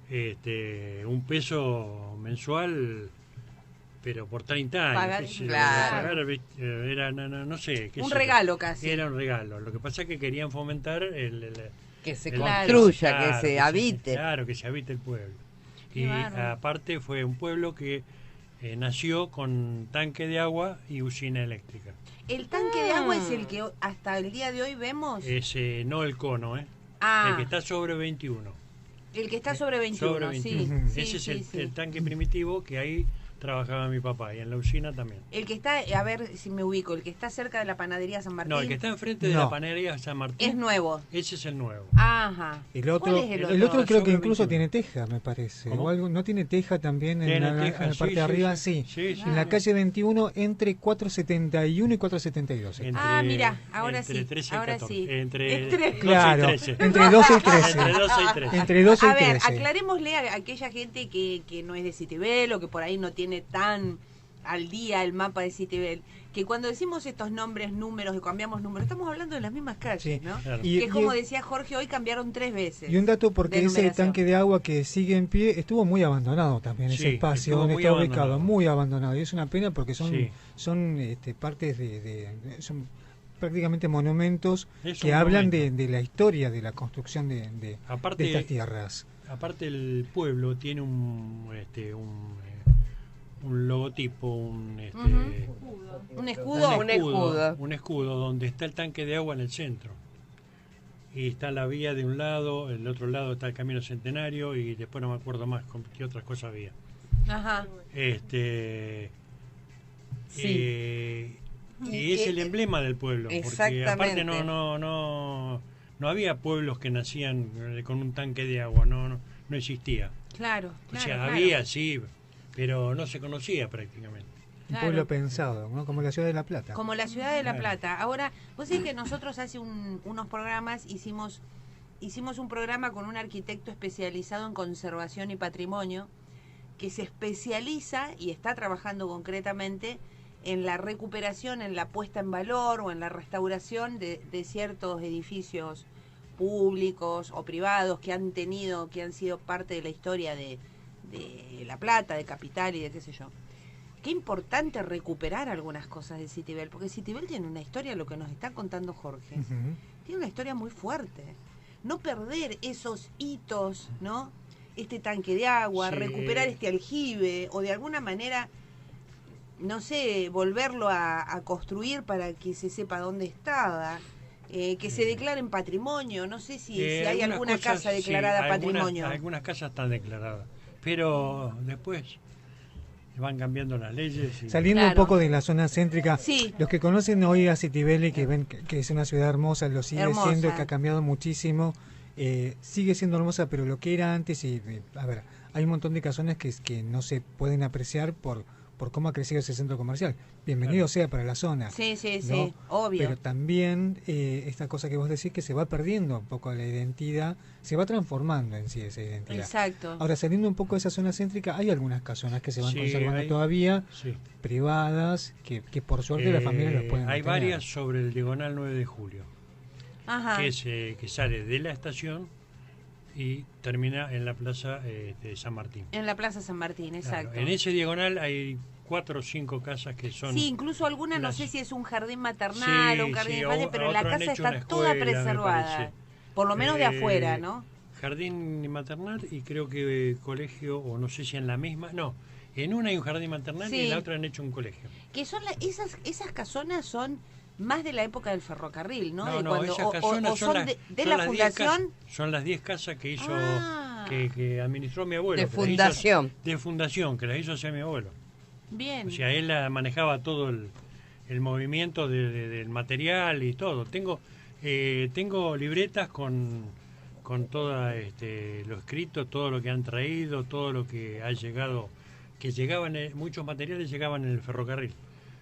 S6: $1 mensual, pero por 30 años.
S2: Pagar,
S6: Pagar, era, no sé.
S2: Un regalo casi.
S6: Era un regalo. Lo que pasa es que querían fomentar
S3: que se
S2: Claro.
S3: construya,
S6: claro,
S3: que se habite.
S6: Claro, que se habite el pueblo.
S2: Qué
S6: Y
S2: bárbaro.
S6: aparte fue un pueblo que nació con tanque de agua y usina eléctrica.
S2: ¿El tanque de agua es el que hasta el día de hoy vemos?
S6: No el cono, el que está sobre 21.
S2: El que está sobre 21,
S6: Sobre 21.
S2: sí. Sí,
S6: Ese
S2: sí,
S6: es
S2: sí.
S6: el tanque primitivo que ahí trabajaba mi papá y en la usina también.
S2: El que está, a ver si me ubico, el que está cerca de la panadería San Martín.
S6: No, el que está enfrente de
S5: No.
S6: la panadería San Martín.
S2: Es nuevo.
S6: Ese es el nuevo.
S2: Ajá.
S5: El otro,
S2: ¿Cuál es el
S5: el otro creo que
S6: Sobre
S5: incluso
S6: 21.
S5: tiene teja, me parece.
S6: ¿Cómo?
S5: O algo, ¿no tiene teja también en
S6: Tiene
S5: la,
S6: teja,
S5: en la
S6: sí,
S5: parte de
S6: sí,
S5: arriba?
S6: sí.
S5: Sí.
S6: Sí,
S5: En la calle 21 entre 471 y 472.
S2: Ah, mira, ahora
S6: entre
S2: sí,
S6: 13 y
S2: ahora
S6: 14.
S2: sí.
S6: Entre
S2: Entre-
S6: 12 y
S5: Claro,
S6: 13.
S5: entre 12 y 13.
S6: Entre 12 y 13.
S5: Entre 12 y
S2: A ver,
S5: 13.
S2: aclarémosle a aquella gente que no es de Citibel o que por ahí no tiene tan al día el mapa de Citibel, que cuando decimos estos nombres, números, que cambiamos números, estamos hablando de las mismas calles,
S5: Sí.
S2: ¿no?
S6: Claro.
S2: Que es como decía Jorge, hoy cambiaron 3 veces.
S5: Y un dato porque
S2: de
S5: ese
S2: numeración.
S5: tanque de agua que sigue en pie estuvo muy abandonado también,
S6: Sí,
S5: ese espacio
S6: estuvo
S5: donde
S6: muy
S5: está ubicado,
S6: abandonado.
S5: muy abandonado. Y es una pena porque son,
S6: Sí.
S5: son partes son prácticamente monumentos
S6: Es
S5: que
S6: un
S5: hablan
S6: monumento.
S5: de la historia de la construcción de
S6: Aparte,
S5: estas tierras.
S6: Aparte el pueblo tiene un logotipo,
S2: Un escudo.
S6: un escudo donde está el tanque de agua en el centro. Y está la vía de un lado, el otro lado está el Camino Centenario y después no me acuerdo más con qué otras cosas había.
S2: Ajá.
S6: Y es el emblema del pueblo, porque
S3: Exactamente.
S6: aparte no había pueblos que nacían con un tanque de agua, no existía.
S2: Claro,
S6: O
S2: claro,
S6: sea,
S2: claro.
S6: había, sí, pero no se conocía prácticamente.
S5: Un
S2: Claro.
S5: pueblo pensado, ¿no? Como la ciudad de La Plata.
S2: Como la ciudad de La
S6: Claro.
S2: Plata. Ahora, vos sabés que nosotros hace unos programas hicimos un programa con un arquitecto especializado en conservación y patrimonio que se especializa y está trabajando concretamente en la recuperación, en la puesta en valor o en la restauración de ciertos edificios públicos o privados que han sido parte de la historia de La Plata, de Capital y de qué sé yo. Qué importante recuperar algunas cosas de Citibel, porque Citibel tiene una historia, lo que nos está contando Jorge,
S5: Ujú.
S2: tiene una historia muy fuerte. No perder esos hitos, ¿no? Este tanque de agua,
S6: Sí.
S2: recuperar este aljibe, o de alguna manera, no sé, volverlo a construir para que se sepa dónde estaba, que se declare en patrimonio, no sé si hay
S6: Algunas
S2: alguna
S6: cosas,
S2: casa declarada
S6: sí,
S2: patrimonio.
S6: Algunas casas están declaradas, pero después van cambiando las leyes.
S5: Saliendo
S2: Claro.
S5: un poco de la zona céntrica,
S2: Sí.
S5: los que conocen hoy a Citibel y que ven que es una ciudad hermosa, lo sigue
S2: Hermosa.
S5: siendo, que ha cambiado muchísimo, sigue siendo hermosa, pero lo que era antes, a ver, hay un montón de casonas que no se pueden apreciar por cómo ha crecido ese centro comercial. Bienvenido
S6: Claro.
S5: sea para la zona.
S2: Sí, sí,
S5: ¿no?
S2: sí, obvio.
S5: Pero también esta cosa que vos decís que se va perdiendo un poco la identidad, se va transformando en sí esa identidad.
S2: Exacto.
S5: Ahora, saliendo un poco de esa zona céntrica, hay algunas casonas que se van
S6: Sí,
S5: conservando
S6: hay-
S5: todavía,
S6: Sí.
S5: privadas, que por suerte las familias los pueden
S6: Hay
S5: mantener.
S6: varias sobre el diagonal 9 de julio,
S2: Ajá.
S6: que sale de la estación y termina en la plaza de San Martín.
S2: En la Plaza San Martín,
S6: Claro,
S2: exacto.
S6: en ese diagonal hay 4 o 5 casas que son...
S2: Sí, incluso alguna, no
S6: las-
S2: sé si es un jardín maternal
S6: Sí,
S2: o un jardín
S6: sí,
S2: de infancia,
S6: a
S2: pero la
S6: otro han
S2: casa
S6: hecho
S2: está
S6: una
S2: toda
S6: escuela, me
S2: preservada.
S6: parece.
S2: Por lo menos de
S6: Eh,
S2: afuera, ¿no?
S6: Jardín maternal y creo que colegio, o no sé si en la misma... No, en una hay un jardín maternal y
S2: Sí.
S6: en la otra han hecho un colegio.
S2: Que son esas casonas son más de la época del ferrocarril, ¿no? De
S6: No,
S2: cuando-
S6: esas casonas
S2: o son
S6: las-
S2: de
S6: son
S2: la
S6: las 10
S2: fundación.
S6: son las 10 casas que hizo,
S2: Ah.
S6: que administró mi abuelo.
S3: De
S6: que las hizo-
S3: fundación.
S6: de fundación, que las hizo hacer mi abuelo.
S2: Bien.
S6: O sea, él manejaba todo el movimiento del material y todo. Tengo libretas con todo lo escrito, todo lo que han traído, todo lo que ha llegado, que llegaban, muchos materiales llegaban en el ferrocarril.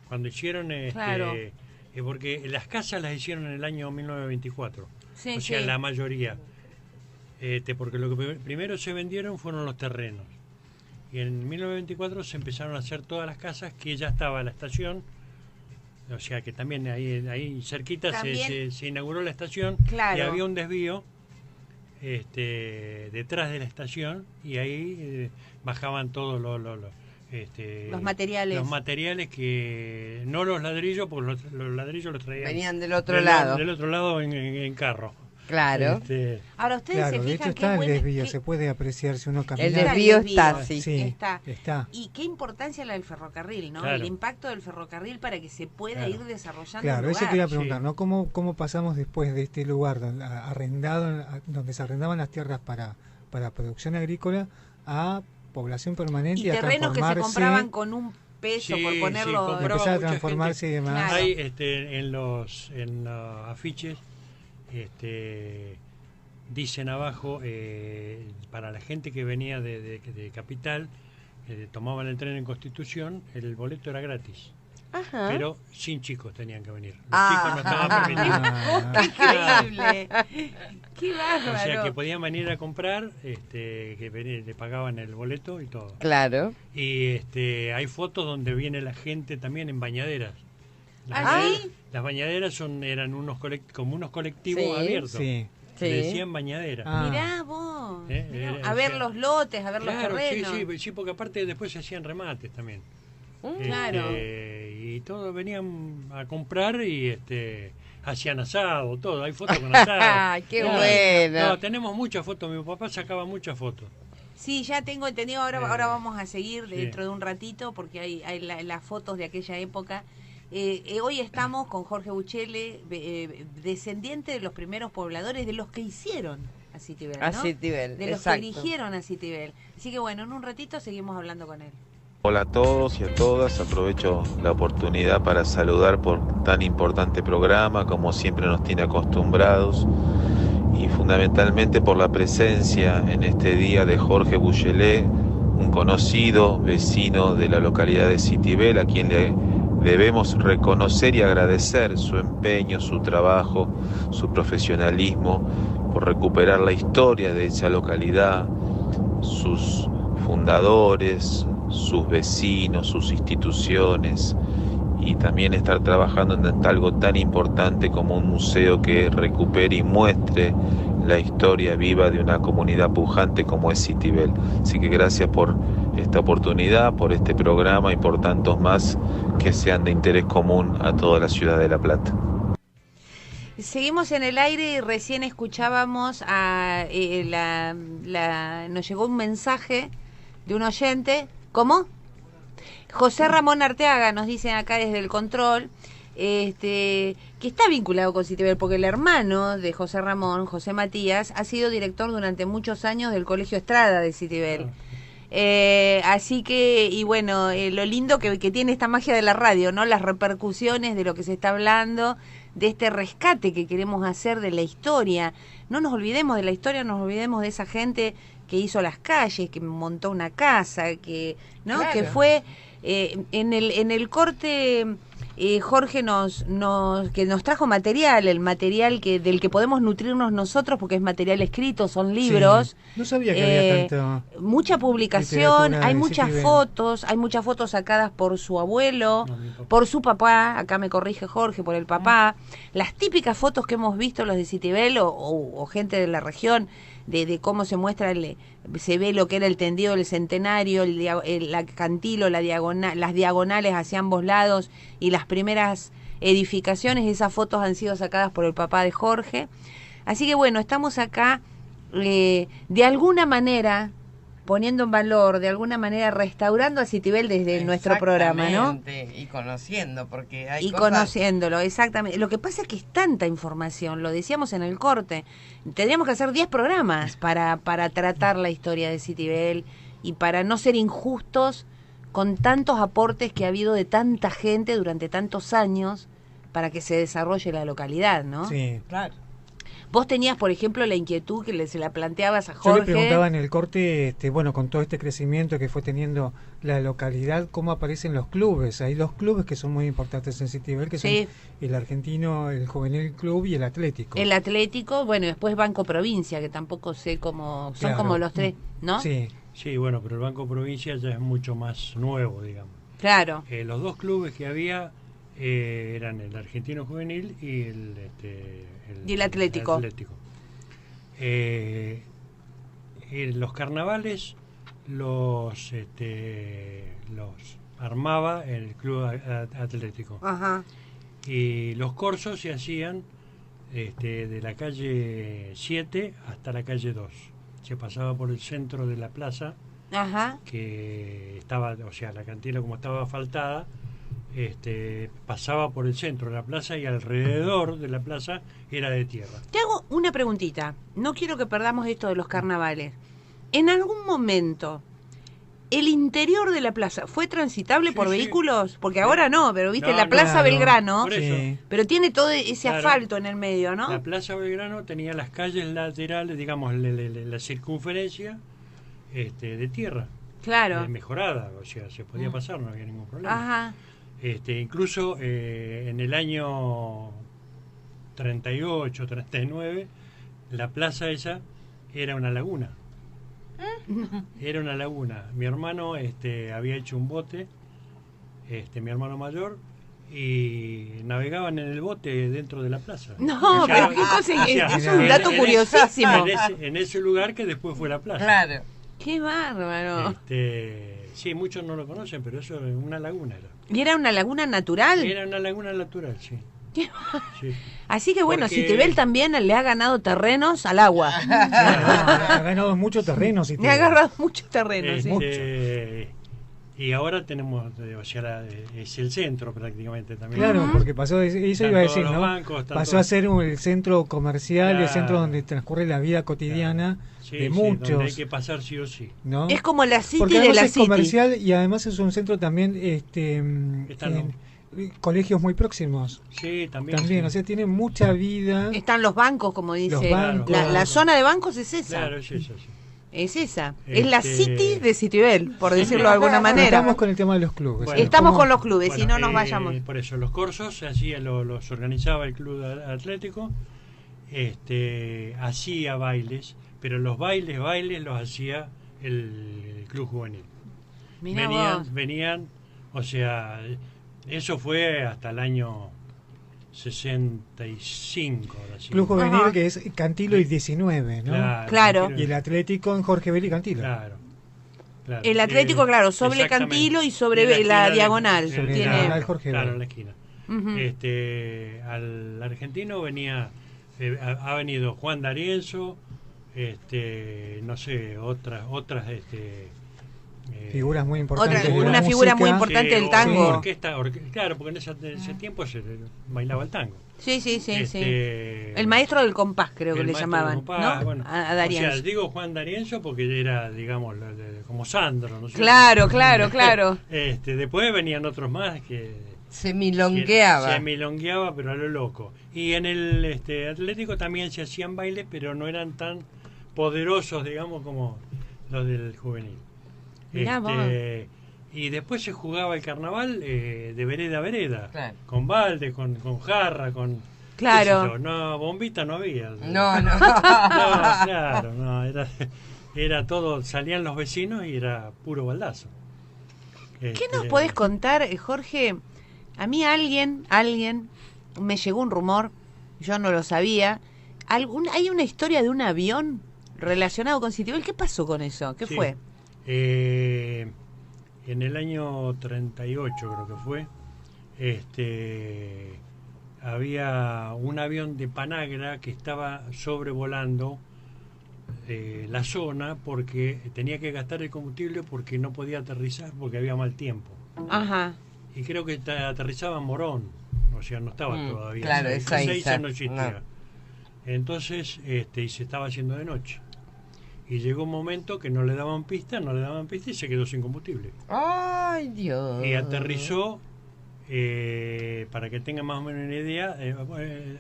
S6: Cuando hicieron,
S2: Claro.
S6: porque las casas las hicieron en el año 1924.
S2: Sí,
S6: O sea,
S2: sí.
S6: la mayoría. porque lo que primero se vendieron fueron los terrenos. Y en 1924 se empezaron a hacer todas las casas, que ya estaba la estación, o sea que también ahí cerquita se inauguró la estación,
S2: claro.
S6: Y había un desvío detrás de la estación, y ahí bajaban todos los materiales, que no los ladrillos, porque los ladrillos los traían,
S3: venían del otro lado.
S6: Del otro lado en carro.
S3: Claro.
S2: Ahora ustedes se
S5: de hecho
S2: fijan
S5: está el desvío,
S2: que
S5: se puede apreciar si uno camina.
S3: El desvío está, sí.
S2: Está. Y qué importancia la del ferrocarril, ¿no?
S6: Claro.
S2: El impacto del ferrocarril para que se pueda ir desarrollando
S5: Claro,
S2: el lugar.
S5: eso quería preguntar, ¿no? ¿Cómo pasamos después de este lugar donde se arrendaban las tierras para producción agrícola a población permanente
S2: y terrenos que se compraban con un peso, por ponerlo...
S5: empezar a transformarse y demás.
S6: Claro. Hay en los afiches dicen abajo, para la gente que venía de Capital, tomaban el tren en Constitución, el boleto era gratis.
S3: Ajá.
S6: Pero sin chicos tenían que venir. Los chicos no estaban permitidos.
S2: ¡Qué increíble! ¡Qué bárbaro!
S6: O sea que podían venir a comprar, le pagaban el boleto y todo.
S3: Claro.
S6: Y hay fotos donde viene la gente también en bañaderas. Las bañaderas eran como unos colectivos abiertos.
S5: Sí.
S6: Le decían bañadera.
S2: Mirá vos. A ver los lotes, a ver los terrenos.
S6: Sí, porque aparte después se hacían remates también.
S2: Claro.
S6: Y todos venían a comprar y hacían asado, todo. Hay fotos con asado.
S3: ¡Qué bueno!
S6: No, tenemos muchas fotos. Mi papá sacaba muchas fotos.
S2: Sí, ya tengo entendido. Ahora vamos a seguir dentro de un ratito porque hay las fotos de aquella época. Hoy estamos con Jorge Buchele, descendiente de los primeros pobladores, de los que hicieron a Citibel, ¿no? De los que dirigieron a Citibel. Así que bueno, en un ratito seguimos hablando con él.
S7: Hola a todos y a todas, aprovecho la oportunidad para saludar por tan importante programa, como siempre nos tiene acostumbrados, y fundamentalmente por la presencia en este día de Jorge Buchele, un conocido vecino de la localidad de Citibel, a quien le debemos reconocer y agradecer su empeño, su trabajo, su profesionalismo por recuperar la historia de esa localidad, sus fundadores, sus vecinos, sus instituciones, y también estar trabajando en algo tan importante como un museo que recupere y muestre la historia viva de una comunidad pujante como es Citibel. Así que gracias por esta oportunidad, por este programa y por tantos más que sean de interés común a toda la ciudad de La Plata.
S2: Seguimos en el aire y recién escuchábamos nos llegó un mensaje de un oyente. ¿Cómo? José Ramón Arteaga, nos dicen acá desde el control, que está vinculado con Citibel, porque el hermano de José Ramón, José Matías, ha sido director durante muchos años del Colegio Estrada de Citibel. Así que, y bueno, lo lindo que tiene esta magia de la radio, ¿no? Las repercusiones de lo que se está hablando, de este rescate que queremos hacer de la historia. No nos olvidemos de la historia, no nos olvidemos de esa gente que hizo las calles, que montó una casa, que que fue en el corte. Jorge nos trajo material, el material del que podemos nutrirnos nosotros, porque es material escrito, son libros.
S5: Sí, no sabía que había tanto.
S2: Mucha publicación, hay muchas fotos sacadas por su abuelo, por su papá, acá me corrige Jorge, por el papá. Las típicas fotos que hemos visto los de Citibel o gente de la región, de cómo se muestra, se ve lo que era el tendido del Centenario, el acantilado, las diagonales hacia ambos lados y las primeras edificaciones. Esas fotos han sido sacadas por el papá de Jorge. Así que bueno, estamos acá de alguna manera poniendo en valor, de alguna manera restaurando a Citibel desde nuestro programa, ¿no?
S3: Y conociendo, porque hay cosas...
S2: conociéndolo, exactamente. Lo que pasa es que es tanta información, lo decíamos en el corte, tendríamos que hacer 10 programas para tratar la historia de Citibel y para no ser injustos con tantos aportes que ha habido de tanta gente durante tantos años para que se desarrolle la localidad, ¿no?
S5: Sí,
S3: claro.
S2: Vos tenías, por ejemplo, la inquietud que se la planteabas a
S5: Yo
S2: Jorge.
S5: le preguntaba en el corte, bueno, con todo este crecimiento que fue teniendo la localidad, ¿cómo aparecen los clubes? Hay dos clubes que son muy importantes en Citibel, que
S2: Sí.
S5: son el Argentino, el Juvenil Club y el Atlético.
S2: El Atlético, bueno, y después Banco Provincia, que tampoco sé cómo, son
S5: Claro.
S2: como los tres, ¿no?
S5: Sí.
S6: Sí, bueno, pero el Banco Provincia ya es mucho más nuevo, digamos.
S2: Claro.
S6: Los dos clubes que había eran el Argentino Juvenil y
S2: Y el Atlético.
S6: Los carnavales los armaba el Club Atlético.
S2: Ajá.
S6: Y los corsos se hacían de la calle 7 hasta la calle 2. Se pasaba por el centro de la plaza,
S2: Ajá.
S6: que estaba, o sea, la cantina como estaba asfaltada, pasaba por el centro de la plaza y alrededor de la plaza era de tierra.
S2: Te hago una preguntita. No quiero que perdamos esto de los carnavales. En algún momento, ¿el interior de la plaza fue transitable
S6: Sí,
S2: por
S6: sí.
S2: vehículos? Porque ahora no, pero viste,
S6: No,
S2: la
S6: no,
S2: Plaza
S5: claro.
S2: Belgrano,
S6: Por eso.
S5: Sí.
S2: pero tiene todo ese
S6: Claro.
S2: asfalto en el medio, ¿no?
S6: La Plaza Belgrano tenía las calles laterales, digamos, la circunferencia de tierra,
S2: Claro.
S6: mejorada, o sea, se podía pasar, no había ningún problema.
S2: Ajá.
S6: Incluso en el año 38, 39, la plaza esa era una laguna. Era una laguna. Mi hermano había hecho un bote, mi hermano mayor, y navegaban en el bote dentro de la plaza.
S2: No,
S6: O sea,
S2: pero qué cosa,
S6: o sea,
S2: es un dato curiosísimo.
S6: En ese lugar que después fue la plaza.
S3: Claro.
S2: Qué bárbaro.
S6: Sí, muchos no lo conocen, pero eso era una laguna.
S2: ¿Y era una laguna natural?
S6: Era una laguna natural, sí.
S2: Qué
S6: Sí.
S2: Así que bueno,
S6: Porque-
S2: Citibel también le ha ganado terrenos al agua.
S5: Ha ganado mucho terreno. Si
S2: Le ha agarrado mucho terreno, sí.
S6: Y ahora tenemos, o sea, es el centro prácticamente también.
S5: Claro, porque pasó, eso
S6: Están
S5: iba a
S6: todos
S5: decir,
S6: los
S5: ¿no?
S6: bancos, están
S5: Pasó
S6: todos-
S5: a ser el centro comercial, el
S6: Claro.
S5: centro donde transcurre la vida cotidiana
S6: Sí,
S5: de
S6: sí,
S5: muchos.
S6: donde hay que pasar sí o sí.
S5: ¿no?
S2: Es como la City
S5: Porque
S2: de
S5: además
S2: la
S5: es
S2: City.
S5: comercial y además es un centro también
S6: Están
S5: colegios muy próximos.
S6: Sí, también.
S5: También,
S6: sí.
S5: o sea, tiene mucha vida.
S2: Están los bancos, como dice.
S5: Los bancos.
S2: La zona de bancos es esa.
S6: Claro, es eso, sí.
S2: Es esa. Es la
S6: Este-
S2: City de Citibel, por decirlo de alguna
S5: Pero
S2: manera.
S5: estamos con el tema de los clubes.
S6: Bueno,
S2: Estamos
S5: ¿Cómo?
S2: con los clubes,
S6: Bueno,
S2: si no nos vayamos.
S6: Por eso, los corsos se hacía, los organizaba el Club Atlético, hacía bailes, pero los bailes los hacía el Club Juvenil.
S2: Mirá vos.
S6: Venían, o sea, eso fue hasta el año 65. Ahora sí.
S5: Club Juvenil,
S2: Ajá.
S5: que es Cantilo y 19, ¿no?
S2: Claro.
S5: Y el Atlético en Jorge Bel y Cantilo.
S6: Claro. claro.
S2: El Atlético, claro, sobre
S6: exactamente.
S2: Cantilo y sobre
S6: En
S2: la
S6: esquina de-
S2: diagonal.
S5: Sobre
S2: Tiene-
S5: la diagonal Jorge
S6: Claro,
S5: Bel.
S6: en la esquina.
S2: Ujú.
S6: Al argentino venía, ha venido Juan D'Arienzo, no sé, otras
S5: Figuras muy importantes.
S2: Otra-
S5: de la
S2: una figura muy
S5: música.
S2: importante del tango.
S6: Claro, porque en ese tiempo se bailaba el tango.
S2: Sí, sí, sí, sí.
S6: Este,
S2: El maestro del compás, creo que
S6: el
S2: le
S6: maestro
S2: llamaban,
S6: del compás,
S2: ¿no?
S6: bueno,
S2: A D'Arienzo.
S6: O sea, digo Juan D'Arienzo porque era, digamos, como Sandro, ¿no es cierto?
S2: Claro, claro, claro.
S6: Después venían otros más que
S3: Se milongueaba.
S6: se milongueaba, pero a lo loco. Y en el Atlético también se hacían bailes, pero no eran tan poderosos, digamos, como los del juvenil.
S2: Mirá vos.
S6: Y después se jugaba el carnaval de vereda a vereda,
S3: Claro.
S6: con balde, con jarra, con...
S2: Claro.
S6: qué sé yo. No, bombita no había.
S3: No, no.
S6: No, claro, no, era todo, salían los vecinos y era puro baldazo.
S2: ¿Qué nos podés contar, Jorge? A mí alguien, me llegó un rumor, yo no lo sabía. ¿Hay una historia de un avión relacionado con Citibel? ¿Qué pasó con eso? ¿Qué
S6: Sí.
S2: fue?
S6: En el año 38 creo que fue, había un avión de Panagra que estaba sobrevolando la zona porque tenía que gastar el combustible porque no podía aterrizar porque había mal tiempo.
S2: Ajá.
S6: Y creo que aterrizaba en Morón, o sea, no estaba todavía.
S3: claro, esa
S6: Ezeiza
S3: Isa,
S6: no existía.
S3: no.
S6: Entonces, y se estaba haciendo de noche. Y llegó un momento que no le daban pista y se quedó sin combustible.
S3: Ay, Dios.
S6: Y aterrizó, para que tengan más o menos una idea,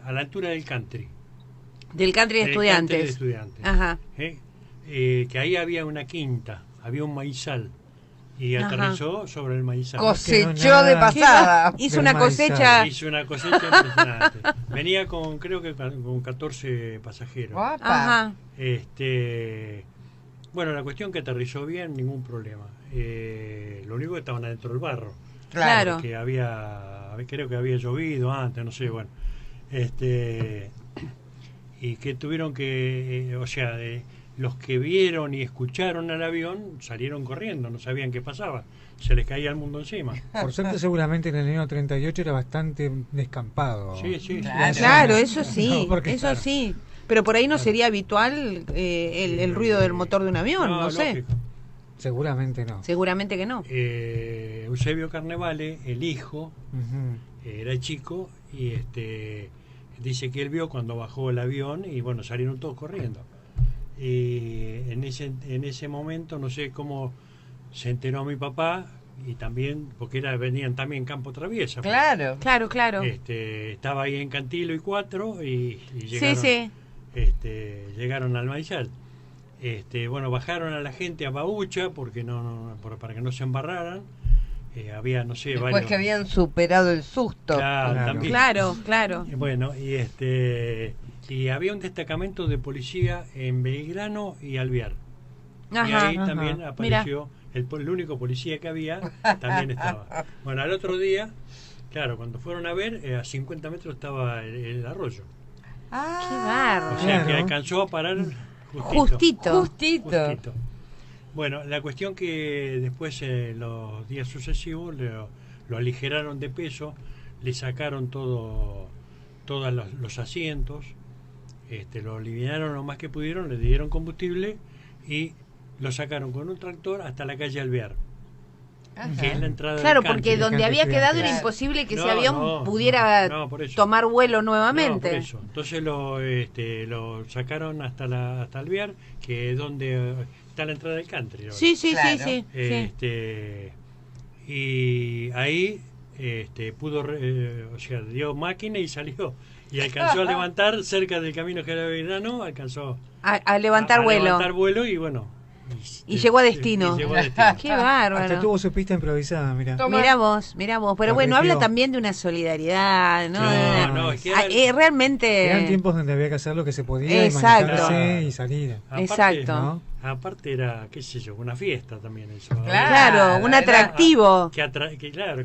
S6: a la altura del country.
S2: Del country de
S6: Del country de
S2: estudiantes.
S6: estudiantes.
S2: Ajá.
S6: Que ahí había una quinta, había un maizal. Y
S2: Ajá.
S6: aterrizó sobre el maizal.
S3: Cosechó de pasada.
S2: Hizo
S5: Del
S2: una
S5: maizal.
S2: cosecha.
S6: Hizo una cosecha impresionante. Venía con, creo que con 14 pasajeros.
S3: Guapa.
S2: Ajá.
S6: Bueno, la cuestión que aterrizó bien, ningún problema. Lo único que estaban adentro del barro.
S2: Claro.
S6: Que creo que había llovido antes, no sé, bueno. Y que tuvieron que, los que vieron y escucharon al avión salieron corriendo, no sabían qué pasaba. Se les caía el mundo encima.
S5: Por suerte, seguramente en el año 38 era bastante descampado.
S6: Sí, sí.
S2: Claro, eso sí,
S5: No, porque,
S2: eso
S5: claro.
S2: sí. Pero por ahí no sería habitual el ruido del motor de un avión, no sé.
S6: lógico.
S5: Seguramente no.
S2: Seguramente que no.
S6: Eusebio Carnevale, el hijo,
S5: Ujú.
S6: era chico y dice que él vio cuando bajó el avión y bueno, salieron todos corriendo. Y en ese momento no sé cómo se enteró mi papá, y también porque venían también Campo Traviesa.
S3: Claro.
S2: Claro, claro.
S6: Estaba ahí en Cantilo y Cuatro y
S2: Sí,
S6: llegaron,
S2: sí.
S6: llegaron al maizal. Bueno, bajaron a la gente a Baucha porque para que no se embarraran. Había, no sé,
S3: Después
S6: varios.
S3: que habían superado el susto.
S6: Claro,
S5: Claro.
S6: también.
S2: Claro.
S6: Bueno, y había un destacamento de policía en Belgrano y Alvear. Y
S2: Ajá.
S6: ahí
S5: Ajá.
S6: también apareció el único policía que había, también estaba. Bueno, al otro día, claro, cuando fueron a ver, a 50 metros estaba el arroyo.
S3: Ah,
S2: Qué bárbaro.
S6: O sea que
S5: Claro.
S6: alcanzó a parar
S2: Justito.
S3: justito.
S6: Bueno, la cuestión que después, los días sucesivos, lo aligeraron de peso, le sacaron todos los asientos, lo aliviaron lo más que pudieron, le dieron combustible y lo sacaron con un tractor hasta la calle Alvear, que es la entrada
S2: Claro,
S6: del
S2: porque
S6: country.
S2: donde
S5: Country
S2: había quedado
S5: Estudiantes.
S2: era imposible que
S6: No,
S2: ese avión
S6: no,
S2: pudiera
S6: no, por eso.
S2: tomar vuelo
S6: No,
S2: nuevamente.
S6: por eso. Entonces lo sacaron hasta Alvear, que es donde está la entrada del country. ¿no?
S2: Sí, sí,
S3: Claro.
S2: sí.
S6: Y ahí pudo, dio máquina y salió. Y alcanzó a levantar cerca del camino General Belgrano, alcanzó
S2: A levantar vuelo.
S6: levantar vuelo y bueno.
S2: Y llegó a destino.
S6: y llegó a destino.
S2: Qué
S5: Hasta
S2: bárbaro.
S5: tuvo su pista improvisada, mira.
S3: Toma.
S2: Mirá vos. Pero
S5: Lo
S2: bueno,
S5: metió.
S2: habla también de una solidaridad, ¿no?
S6: No, es que
S2: Realmente.
S5: Eran tiempos donde había que hacer lo que se podía
S2: Exacto.
S5: y manejarse y salir.
S2: Exacto.
S5: ¿no?
S6: Aparte era, qué sé yo, una fiesta también eso.
S2: Claro, un
S3: Era-
S2: atractivo.
S6: Que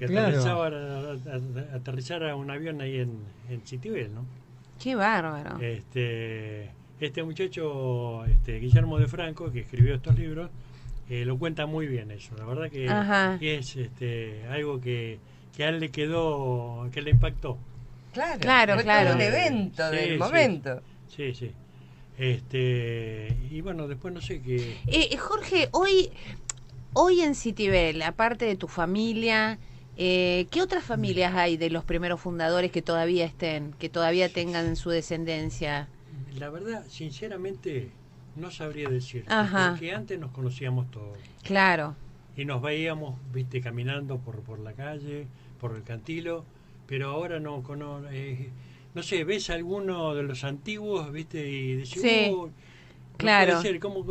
S5: Claro.
S6: aterrizara un avión ahí en Citibel, ¿no?
S2: Qué bárbaro.
S6: Este muchacho, Guillermo de Franco, que escribió estos libros, lo cuenta muy bien eso. La verdad que
S2: Ajá.
S6: es algo que a él le quedó, que le impactó.
S2: Claro,
S3: Fue
S2: claro.
S3: todo un evento
S6: Sí,
S3: del
S6: sí.
S3: momento.
S6: Sí, sí. Y bueno, después no sé qué.
S2: Jorge, hoy en Citibel, aparte de tu familia, ¿qué otras familias hay de los primeros fundadores que todavía estén, que todavía tengan su descendencia?
S6: La verdad, sinceramente, no sabría decir.
S2: Ajá.
S6: Porque antes nos conocíamos todos.
S2: Claro.
S6: Y nos veíamos, viste, caminando por la calle, por el Cantilo, pero ahora no sé, ves a alguno de los antiguos, viste, y decís,
S2: Sí,
S6: no
S2: claro.
S6: puede ser, ¿cómo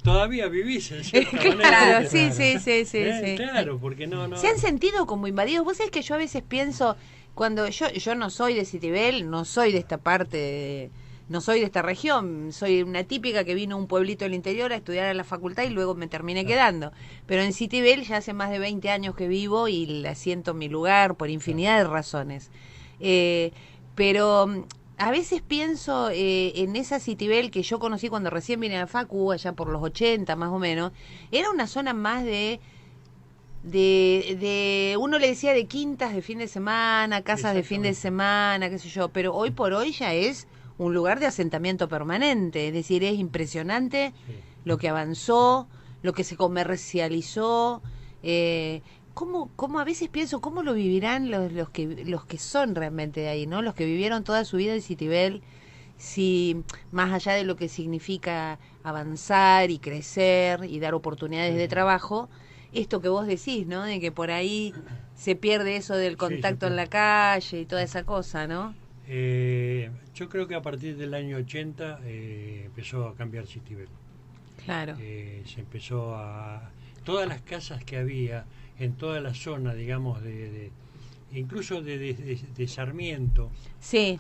S6: todavía vivís en cierta manera?
S2: Claro, sí,
S5: Claro.
S2: sí.
S6: Claro, porque no.
S2: ¿Se han sentido como invadidos? Vos sabés que yo a veces pienso, cuando yo no soy de Citibel, no soy de esta parte, no soy de esta región, soy una típica que vino a un pueblito del interior a estudiar a la facultad y luego me terminé quedando. Pero en Citibel ya hace más de 20 años que vivo y la siento en mi lugar por infinidad de razones. Pero a veces pienso en esa Citibel que yo conocí cuando recién vine a la facu, allá por los 80 más o menos, era una zona más de uno le decía de quintas de fin de semana, casas de fin de semana, qué sé yo, pero hoy por hoy ya es un lugar de asentamiento permanente, es decir, es impresionante lo que avanzó, lo que se comercializó, ¿cómo a veces pienso cómo lo vivirán los que son realmente de ahí, ¿no? Los que vivieron toda su vida en Citibel, si más allá de lo que significa avanzar y crecer y dar oportunidades de trabajo, esto que vos decís, ¿no? De que por ahí se pierde eso del contacto en la calle y toda esa cosa, ¿no?
S6: Yo creo que a partir del año 80 empezó a cambiar Citibel.
S2: Claro.
S6: Se empezó a... Todas las casas que había en toda la zona, digamos, incluso de Sarmiento
S2: Sí.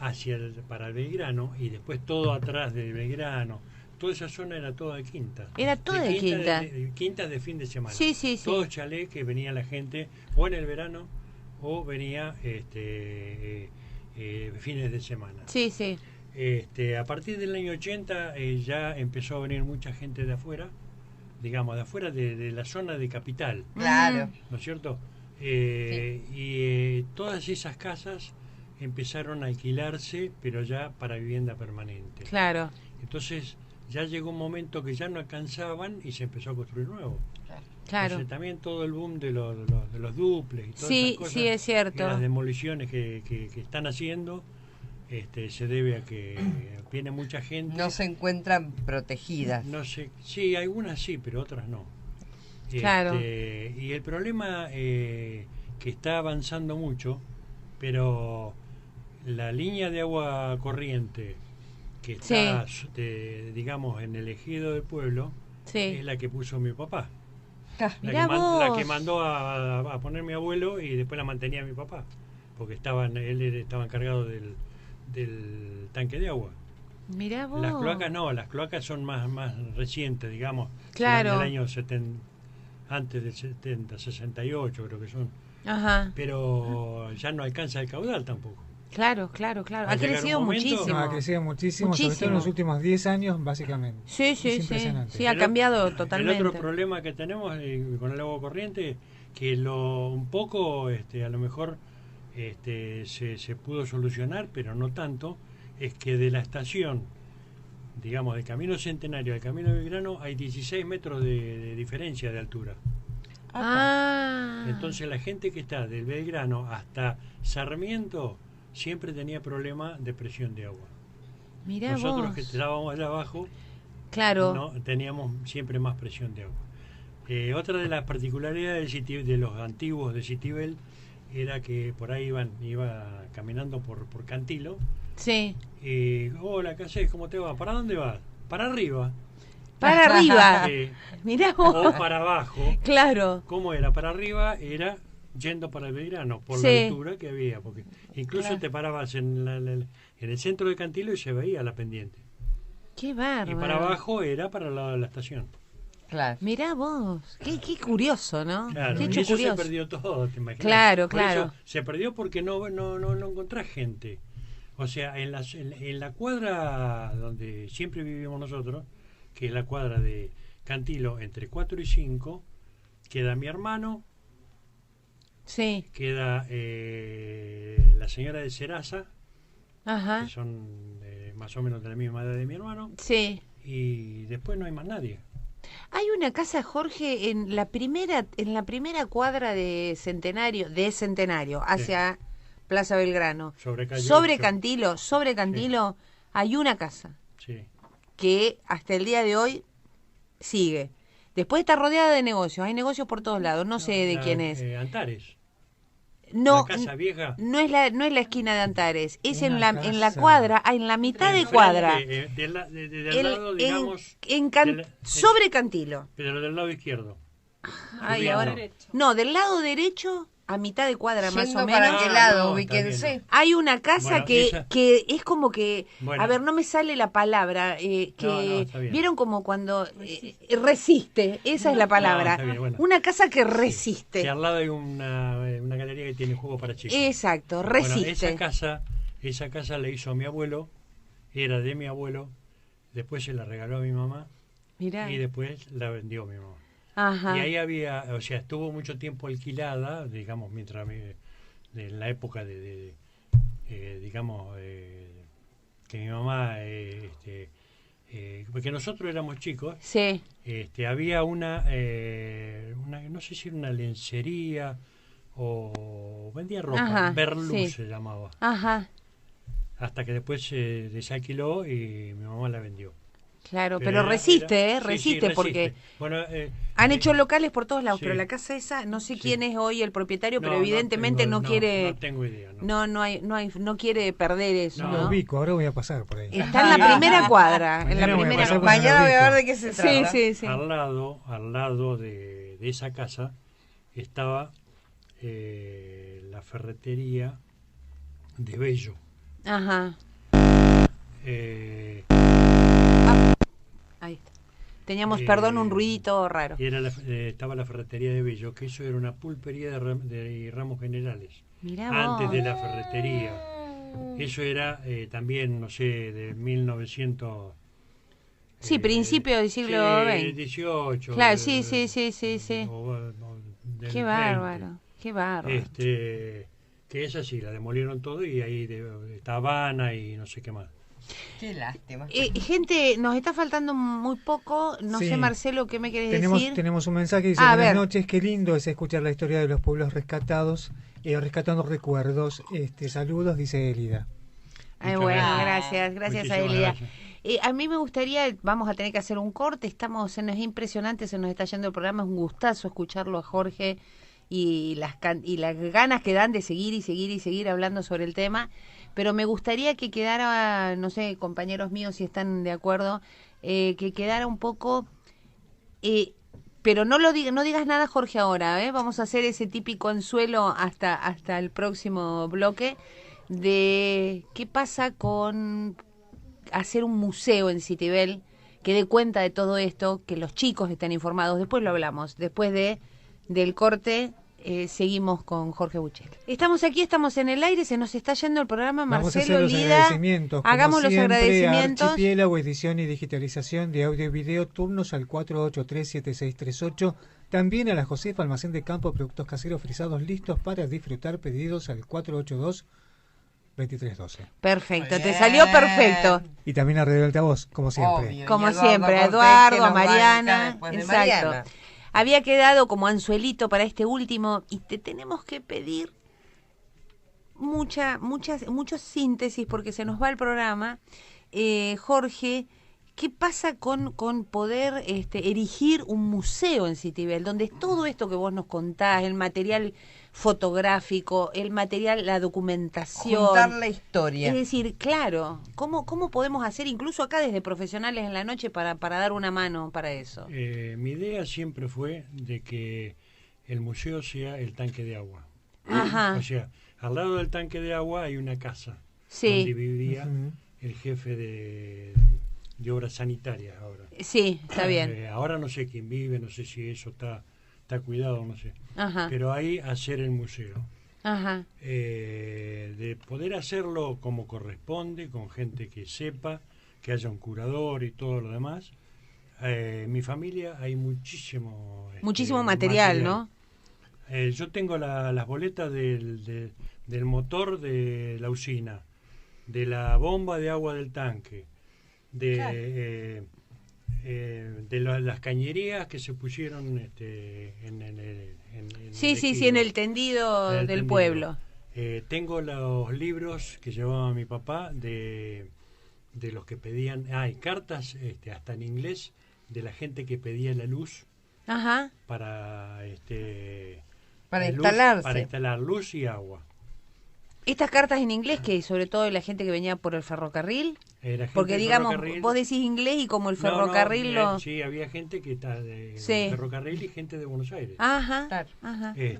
S6: para el Belgrano, y después todo atrás del Belgrano, toda esa zona era toda de quinta.
S2: Era toda de quinta.
S6: Quintas de fin de semana.
S2: Sí, sí, sí.
S6: Todos chalés que venía la gente o en el verano o venía fines de semana.
S2: Sí, sí.
S6: A partir del año 80 ya empezó a venir mucha gente de afuera, digamos, de afuera de la zona de capital,
S3: Claro.
S6: ¿no es cierto? Y todas esas casas empezaron a alquilarse, pero ya para vivienda permanente.
S2: Claro.
S6: Entonces ya llegó un momento que ya no alcanzaban y se empezó a construir nuevo.
S2: Claro.
S6: Entonces, también todo el boom de los duples y todas
S2: Sí,
S6: esas cosas,
S2: sí, es cierto.
S6: y las demoliciones que están haciendo, se debe a que viene mucha gente.
S3: No se encuentran protegidas.
S6: No sé, sí, algunas sí, pero otras no.
S2: Claro.
S6: Y el problema que está avanzando mucho, pero la línea de agua corriente que está, digamos, en el ejido del pueblo,
S2: Sí.
S6: es la que puso mi papá.
S2: Mirá
S6: La
S2: vos.
S6: que mandó a poner mi abuelo y después la mantenía mi papá, porque él estaba encargado del tanque de agua.
S2: Mirá vos.
S6: Las cloacas no, las cloacas son más recientes, digamos.
S2: Claro.
S6: Son del año 70, antes del 70, 68 creo que son.
S2: Ajá.
S6: Pero ya no alcanza el caudal tampoco.
S2: Claro, claro, claro.
S6: Va a
S2: Ha
S6: llegar
S2: crecido
S6: un momento-
S2: muchísimo.
S5: No, ha crecido muchísimo, sobre todo en los últimos 10 años, básicamente.
S2: Sí, sí,
S5: Es
S2: sí.
S5: impresionante.
S2: Sí, ha cambiado
S6: El
S2: totalmente.
S6: otro problema que tenemos con el agua corriente, que un poco, a lo mejor se pudo solucionar, pero no tanto, es que de la estación, digamos, del Camino Centenario al Camino Belgrano hay 16 metros de diferencia de altura.
S2: Ah.
S6: Entonces la gente que está del Belgrano hasta Sarmiento siempre tenía problema de presión de agua.
S2: Mirá
S6: Nosotros
S2: vos.
S6: que estábamos allá abajo,
S2: Claro.
S6: no teníamos siempre más presión de agua. Otra de las particularidades de los antiguos de Citibel era que por ahí iba caminando por Cantilo
S2: Sí.
S6: y hola, ¿qué haces? ¿Cómo te va? ¿Para dónde vas? Para arriba.
S2: Para arriba.
S6: Eh,
S2: Mirá
S6: o
S2: vos.
S6: para abajo.
S2: Claro.
S6: ¿Cómo era? Para arriba era yendo para el Belgrano, por
S2: Sí.
S6: la altura que había, porque incluso te parabas en el centro de Cantilo y se veía la pendiente.
S2: Qué bárbaro.
S6: Y para abajo era para el lado de la estación.
S3: Claro.
S2: Mirá vos. Qué curioso, ¿no?
S6: Claro,
S2: Qué
S6: y
S2: hecho
S6: eso
S2: curioso.
S6: se perdió todo, ¿te imaginas?
S2: Claro,
S6: Por
S2: claro.
S6: eso se perdió porque no encontrás gente. O sea, en la cuadra donde siempre vivimos nosotros, que es la cuadra de Cantilo, entre 4 y 5, queda mi hermano,
S2: Sí.
S6: queda la señora de Seraza,
S2: Ajá.
S6: que son más o menos de la misma edad de mi hermano,
S2: Sí.
S6: y después no hay más nadie.
S2: Hay una casa, Jorge, en la primera cuadra de Centenario, hacia Plaza Belgrano. Sobre Cantilo, hay una casa
S6: Sí.
S2: que hasta el día de hoy sigue. Después está rodeada de negocios, hay negocios por todos lados, no sé de quién es.
S6: Antares.
S2: No,
S6: La casa vieja.
S2: no es la esquina de Antares, es en
S5: Una
S2: la
S5: casa.
S2: cuadra, en la mitad de
S6: Enfrente,
S2: cuadra.
S6: del
S2: El-
S6: lado, digamos,
S2: sobre Cantilo.
S6: pero del lado izquierdo.
S2: Ay,
S6: Subiendo.
S2: ahora. No, del lado derecho, a mitad de cuadra más
S3: Yendo
S2: o
S3: para
S2: menos.
S3: qué
S6: Ah,
S3: lado,
S6: no,
S3: ubíquense.
S6: también.
S2: Hay una casa
S6: Bueno,
S2: que,
S6: esa-
S2: que es como que,
S6: Bueno.
S2: a ver, no me sale la palabra,
S6: No,
S2: que
S6: está bien.
S2: vieron como cuando resiste, esa es la palabra.
S6: está bien, bueno.
S2: Una casa que resiste.
S6: Que al lado hay una galería que tiene juego para chicos.
S2: Exacto,
S6: Bueno,
S2: resiste.
S6: esa casa la hizo mi abuelo, era de mi abuelo, después se la regaló a mi mamá
S2: Mirá.
S6: y después la vendió mi mamá.
S2: Ajá.
S6: Y ahí había, o sea, estuvo mucho tiempo alquilada, digamos, en la época digamos, que mi mamá, porque nosotros éramos chicos,
S2: Sí,
S6: había una, no sé si era una lencería o vendía ropa,
S2: Ajá,
S6: Berlú
S2: sí.
S6: se llamaba,
S2: ajá.
S6: hasta que después se desalquiló y mi mamá la vendió.
S2: Claro, pero resiste, resiste, porque
S6: bueno,
S2: han hecho locales por todos lados,
S6: sí.
S2: pero la casa esa, no sé
S6: Sí.
S2: quién es hoy el propietario, pero
S6: no
S2: evidentemente
S6: tengo-
S2: no quiere,
S6: No tengo idea. No.
S2: no quiere perder eso,
S6: No.
S2: ¿no?
S5: Lo ubico, ahora voy a pasar por ahí.
S2: Está en la primera cuadra, en la
S5: Mañana voy a
S2: primera
S5: pasar por
S2: cuadra.
S3: Mañana voy a ver
S5: ubico.
S3: de qué se
S2: Sí,
S3: trata.
S2: sí, sí.
S6: Al lado de esa casa estaba la ferretería de Bello.
S2: Ajá,
S6: Eh,
S2: ahí está. Teníamos,
S6: Eh,
S2: perdón, un ruidito raro.
S6: estaba la ferretería de Bello, que eso era una pulpería de ramos generales.
S2: Mirá
S6: Antes
S2: vos.
S6: de la ferretería. Eso era también, no sé, de 1900.
S2: Sí, principio del siglo XX.
S6: 18.
S2: Claro, sí, sí, sí, sí, sí.
S6: Del
S2: Qué
S6: 20.
S2: bárbaro, qué bárbaro.
S6: Que es así, la demolieron todo y ahí está Habana y no sé qué más.
S3: Qué lástima.
S2: Gente, nos está faltando muy poco. No
S5: Sí.
S2: sé, Marcelo, ¿qué me querés decir?
S5: Tenemos un mensaje que dice:
S2: A
S5: buenas
S2: ver.
S5: noches, qué lindo es escuchar la historia de los pueblos rescatados, rescatando recuerdos. Saludos, dice Elida.
S2: Ay,
S6: Muchas
S2: bueno,
S6: gracias.
S2: gracias a
S6: Muchísimas
S2: Elida.
S6: gracias.
S2: A mí me gustaría, vamos a tener que hacer un corte, se nos es impresionante, se nos está yendo el programa, es un gustazo escucharlo a Jorge y las ganas que dan de seguir y seguir y seguir hablando sobre el tema, pero me gustaría que quedara, no sé, compañeros míos si están de acuerdo, que quedara un poco, pero no digas nada, Jorge, ahora, vamos a hacer ese típico anzuelo hasta el próximo bloque de qué pasa con hacer un museo en Citibel que dé cuenta de todo esto, que los chicos estén informados. Después lo hablamos. Después del corte seguimos con Jorge Buchel. Estamos aquí, estamos en el aire, se nos está yendo el programa.
S5: Vamos a
S2: Marcelo
S5: hacer los
S2: Lida,
S5: agradecimientos. Como
S2: hagamos los
S5: siempre,
S2: agradecimientos.
S5: Archipiélago, edición y digitalización de audio y video, turnos al 483-7638. También a la Josefa, almacén de campo, productos caseros frisados listos para disfrutar, pedidos al 482-2312.
S2: Perfecto, te
S3: Bien.
S2: salió perfecto.
S5: Y también a Radio Altavoz, como siempre.
S3: Obvio.
S2: Como
S3: Y Eduardo
S2: siempre, a
S3: Cortés,
S2: Eduardo,
S3: que
S2: a
S3: nos banca
S2: Mariana.
S3: después de
S2: Exacto.
S3: Mariana.
S2: Había quedado como anzuelito para este último y te tenemos que pedir muchas síntesis porque se nos va el programa. Jorge, ¿qué pasa con poder erigir un museo en Citibel, donde todo esto que vos nos contás, el material fotográfico, el material, la documentación?
S3: Juntar la historia.
S2: Es decir, claro, ¿cómo podemos hacer incluso acá desde Profesionales en la Noche para dar una mano para eso?
S6: Mi idea siempre fue de que el museo sea el tanque de agua.
S2: Ajá.
S6: O sea, al lado del tanque de agua hay una casa
S2: Sí.
S6: donde vivía
S5: Ujú.
S6: el jefe de obras sanitarias ahora.
S2: Sí, está bien.
S6: Ahora no sé quién vive, no sé si eso está cuidado, no sé.
S2: Ajá.
S6: Pero ahí hacer el museo.
S2: Ajá.
S6: De poder hacerlo como corresponde, con gente que sepa, que haya un curador y todo lo demás. Mi familia hay muchísimo
S2: Material, ¿no?
S6: Yo tengo las boletas del motor de la usina, de la bomba de agua del tanque, de las cañerías que se pusieron en el
S2: Sí,
S6: ejido.
S2: en el tendido
S6: En el
S2: del
S6: tendido.
S2: pueblo.
S6: Tengo los libros que llevaba mi papá de los que pedían, hay cartas hasta en inglés de la gente que pedía la luz
S2: Ajá.
S6: para
S3: Para
S6: luz,
S3: instalarse.
S6: para instalar luz y agua.
S2: Estas cartas en inglés, que sobre todo la gente que venía por el ferrocarril,
S6: Era gente
S2: porque
S6: del
S2: digamos,
S6: ferrocarril.
S2: vos decís inglés y como el
S6: No,
S2: ferrocarril lo...
S6: sí, había gente que está del
S2: Sí.
S6: ferrocarril y gente de Buenos Aires.
S2: Ajá,
S3: Claro.
S2: ajá.
S6: Ahí,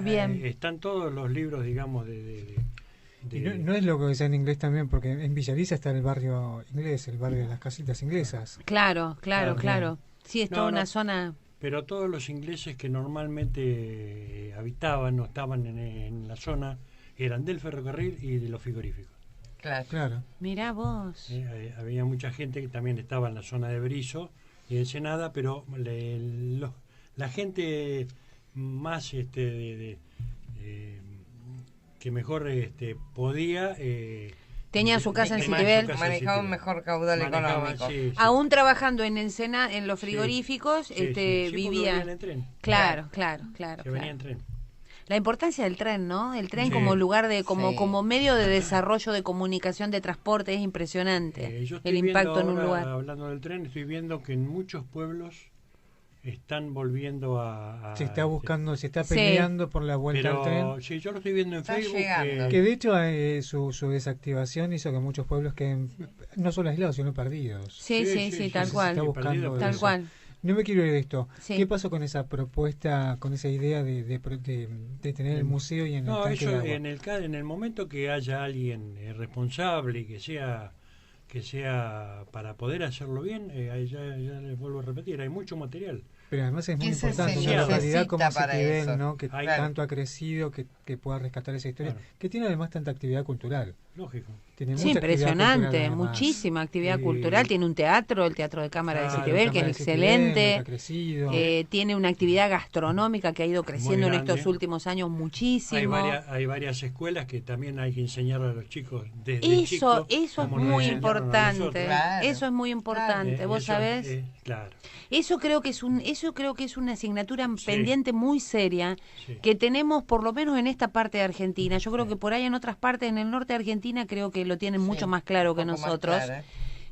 S2: Bien.
S6: están todos los libros, digamos,
S5: Y no es lo que dice en inglés también, porque en Villaliza está el barrio inglés, el barrio de las casitas inglesas.
S2: Claro.
S6: Claro.
S2: Sí, es
S6: No,
S2: toda una
S6: no.
S2: zona...
S6: Pero todos los ingleses que normalmente habitaban o estaban en la zona eran del ferrocarril y de los frigoríficos.
S3: Claro.
S5: Claro.
S2: Mirá vos.
S6: Había mucha gente que también estaba en la zona de Berisso y Ensenada, pero la gente más que mejor podía...
S2: Tenía su casa en
S6: tenía
S2: Citibel.
S6: su casa en
S3: Manejaba un
S6: Citibel.
S3: mejor caudal
S6: Manejaba,
S3: económico.
S6: sí, sí.
S2: Aún trabajando en los
S6: Sí.
S2: frigoríficos,
S6: Sí, sí, sí, porque
S2: vivía...
S6: venían en tren.
S2: Claro.
S6: Que venía en tren.
S2: La importancia del tren, ¿no? El tren
S6: Sí.
S2: como lugar de,
S3: Sí.
S2: como medio de desarrollo de comunicación, de transporte, es impresionante.
S6: Yo estoy
S2: El impacto en
S6: viendo
S2: un
S6: ahora,
S2: lugar.
S6: hablando del tren, estoy viendo que en muchos pueblos están volviendo
S5: Se está buscando, se está
S2: Sí.
S5: peleando por la vuelta al tren.
S6: Pero sí, yo lo estoy viendo en
S3: Está
S6: Facebook.
S3: llegando.
S5: Que de hecho su desactivación hizo que muchos pueblos queden no solo aislados, sino perdidos.
S2: Sí, sí, sí, tal
S5: Se
S2: cual.
S5: está buscando
S6: Perdido,
S2: Tal
S5: eso.
S2: cual.
S5: No me quiero ir de esto.
S2: Sí.
S5: ¿Qué pasó con esa propuesta, con esa idea de tener el museo y en el
S6: No,
S5: tanque de
S6: eso
S5: agua?
S6: en el momento que haya alguien responsable y que sea para poder hacerlo bien, ahí ya les vuelvo a repetir, hay mucho material.
S5: Pero además es muy
S3: ¿Qué se
S5: importante
S6: necesita
S5: una localidad como
S3: para
S5: Citibel,
S3: eso?
S5: ¿no? Que
S6: Hay-
S5: tanto ha crecido, que pueda rescatar esa historia,
S6: Claro.
S5: que tiene además tanta actividad cultural.
S6: Lógico.
S5: Tiene
S2: Sí,
S5: mucha actividad
S2: impresionante,
S5: cultural, además.
S2: muchísima actividad
S6: Y-
S2: cultural. Tiene un teatro, el Teatro de Cámara de
S6: Claro,
S2: Citibel, que es
S5: Cámara de Citibel,
S2: excelente.
S5: ha crecido.
S2: Tiene una actividad gastronómica que ha ido creciendo en
S6: grande.
S2: estos últimos años muchísimo.
S6: Hay varias escuelas que también hay que enseñarle a los chicos desde
S2: Eso,
S6: chicos
S2: eso es
S6: como nos
S2: muy
S6: enseñaron a
S2: importante.
S6: nosotros.
S3: Claro.
S2: Eso es muy importante. Vos
S6: Eso,
S2: sabés.
S6: claro.
S2: Eso creo que es una asignatura
S6: Sí.
S2: pendiente muy seria
S6: Sí.
S2: que tenemos por lo menos en esta parte de Argentina. Yo creo que por ahí en otras partes, en el norte de Argentina, creo que lo tienen mucho más claro que
S3: Un poco más
S2: nosotros.
S3: clara.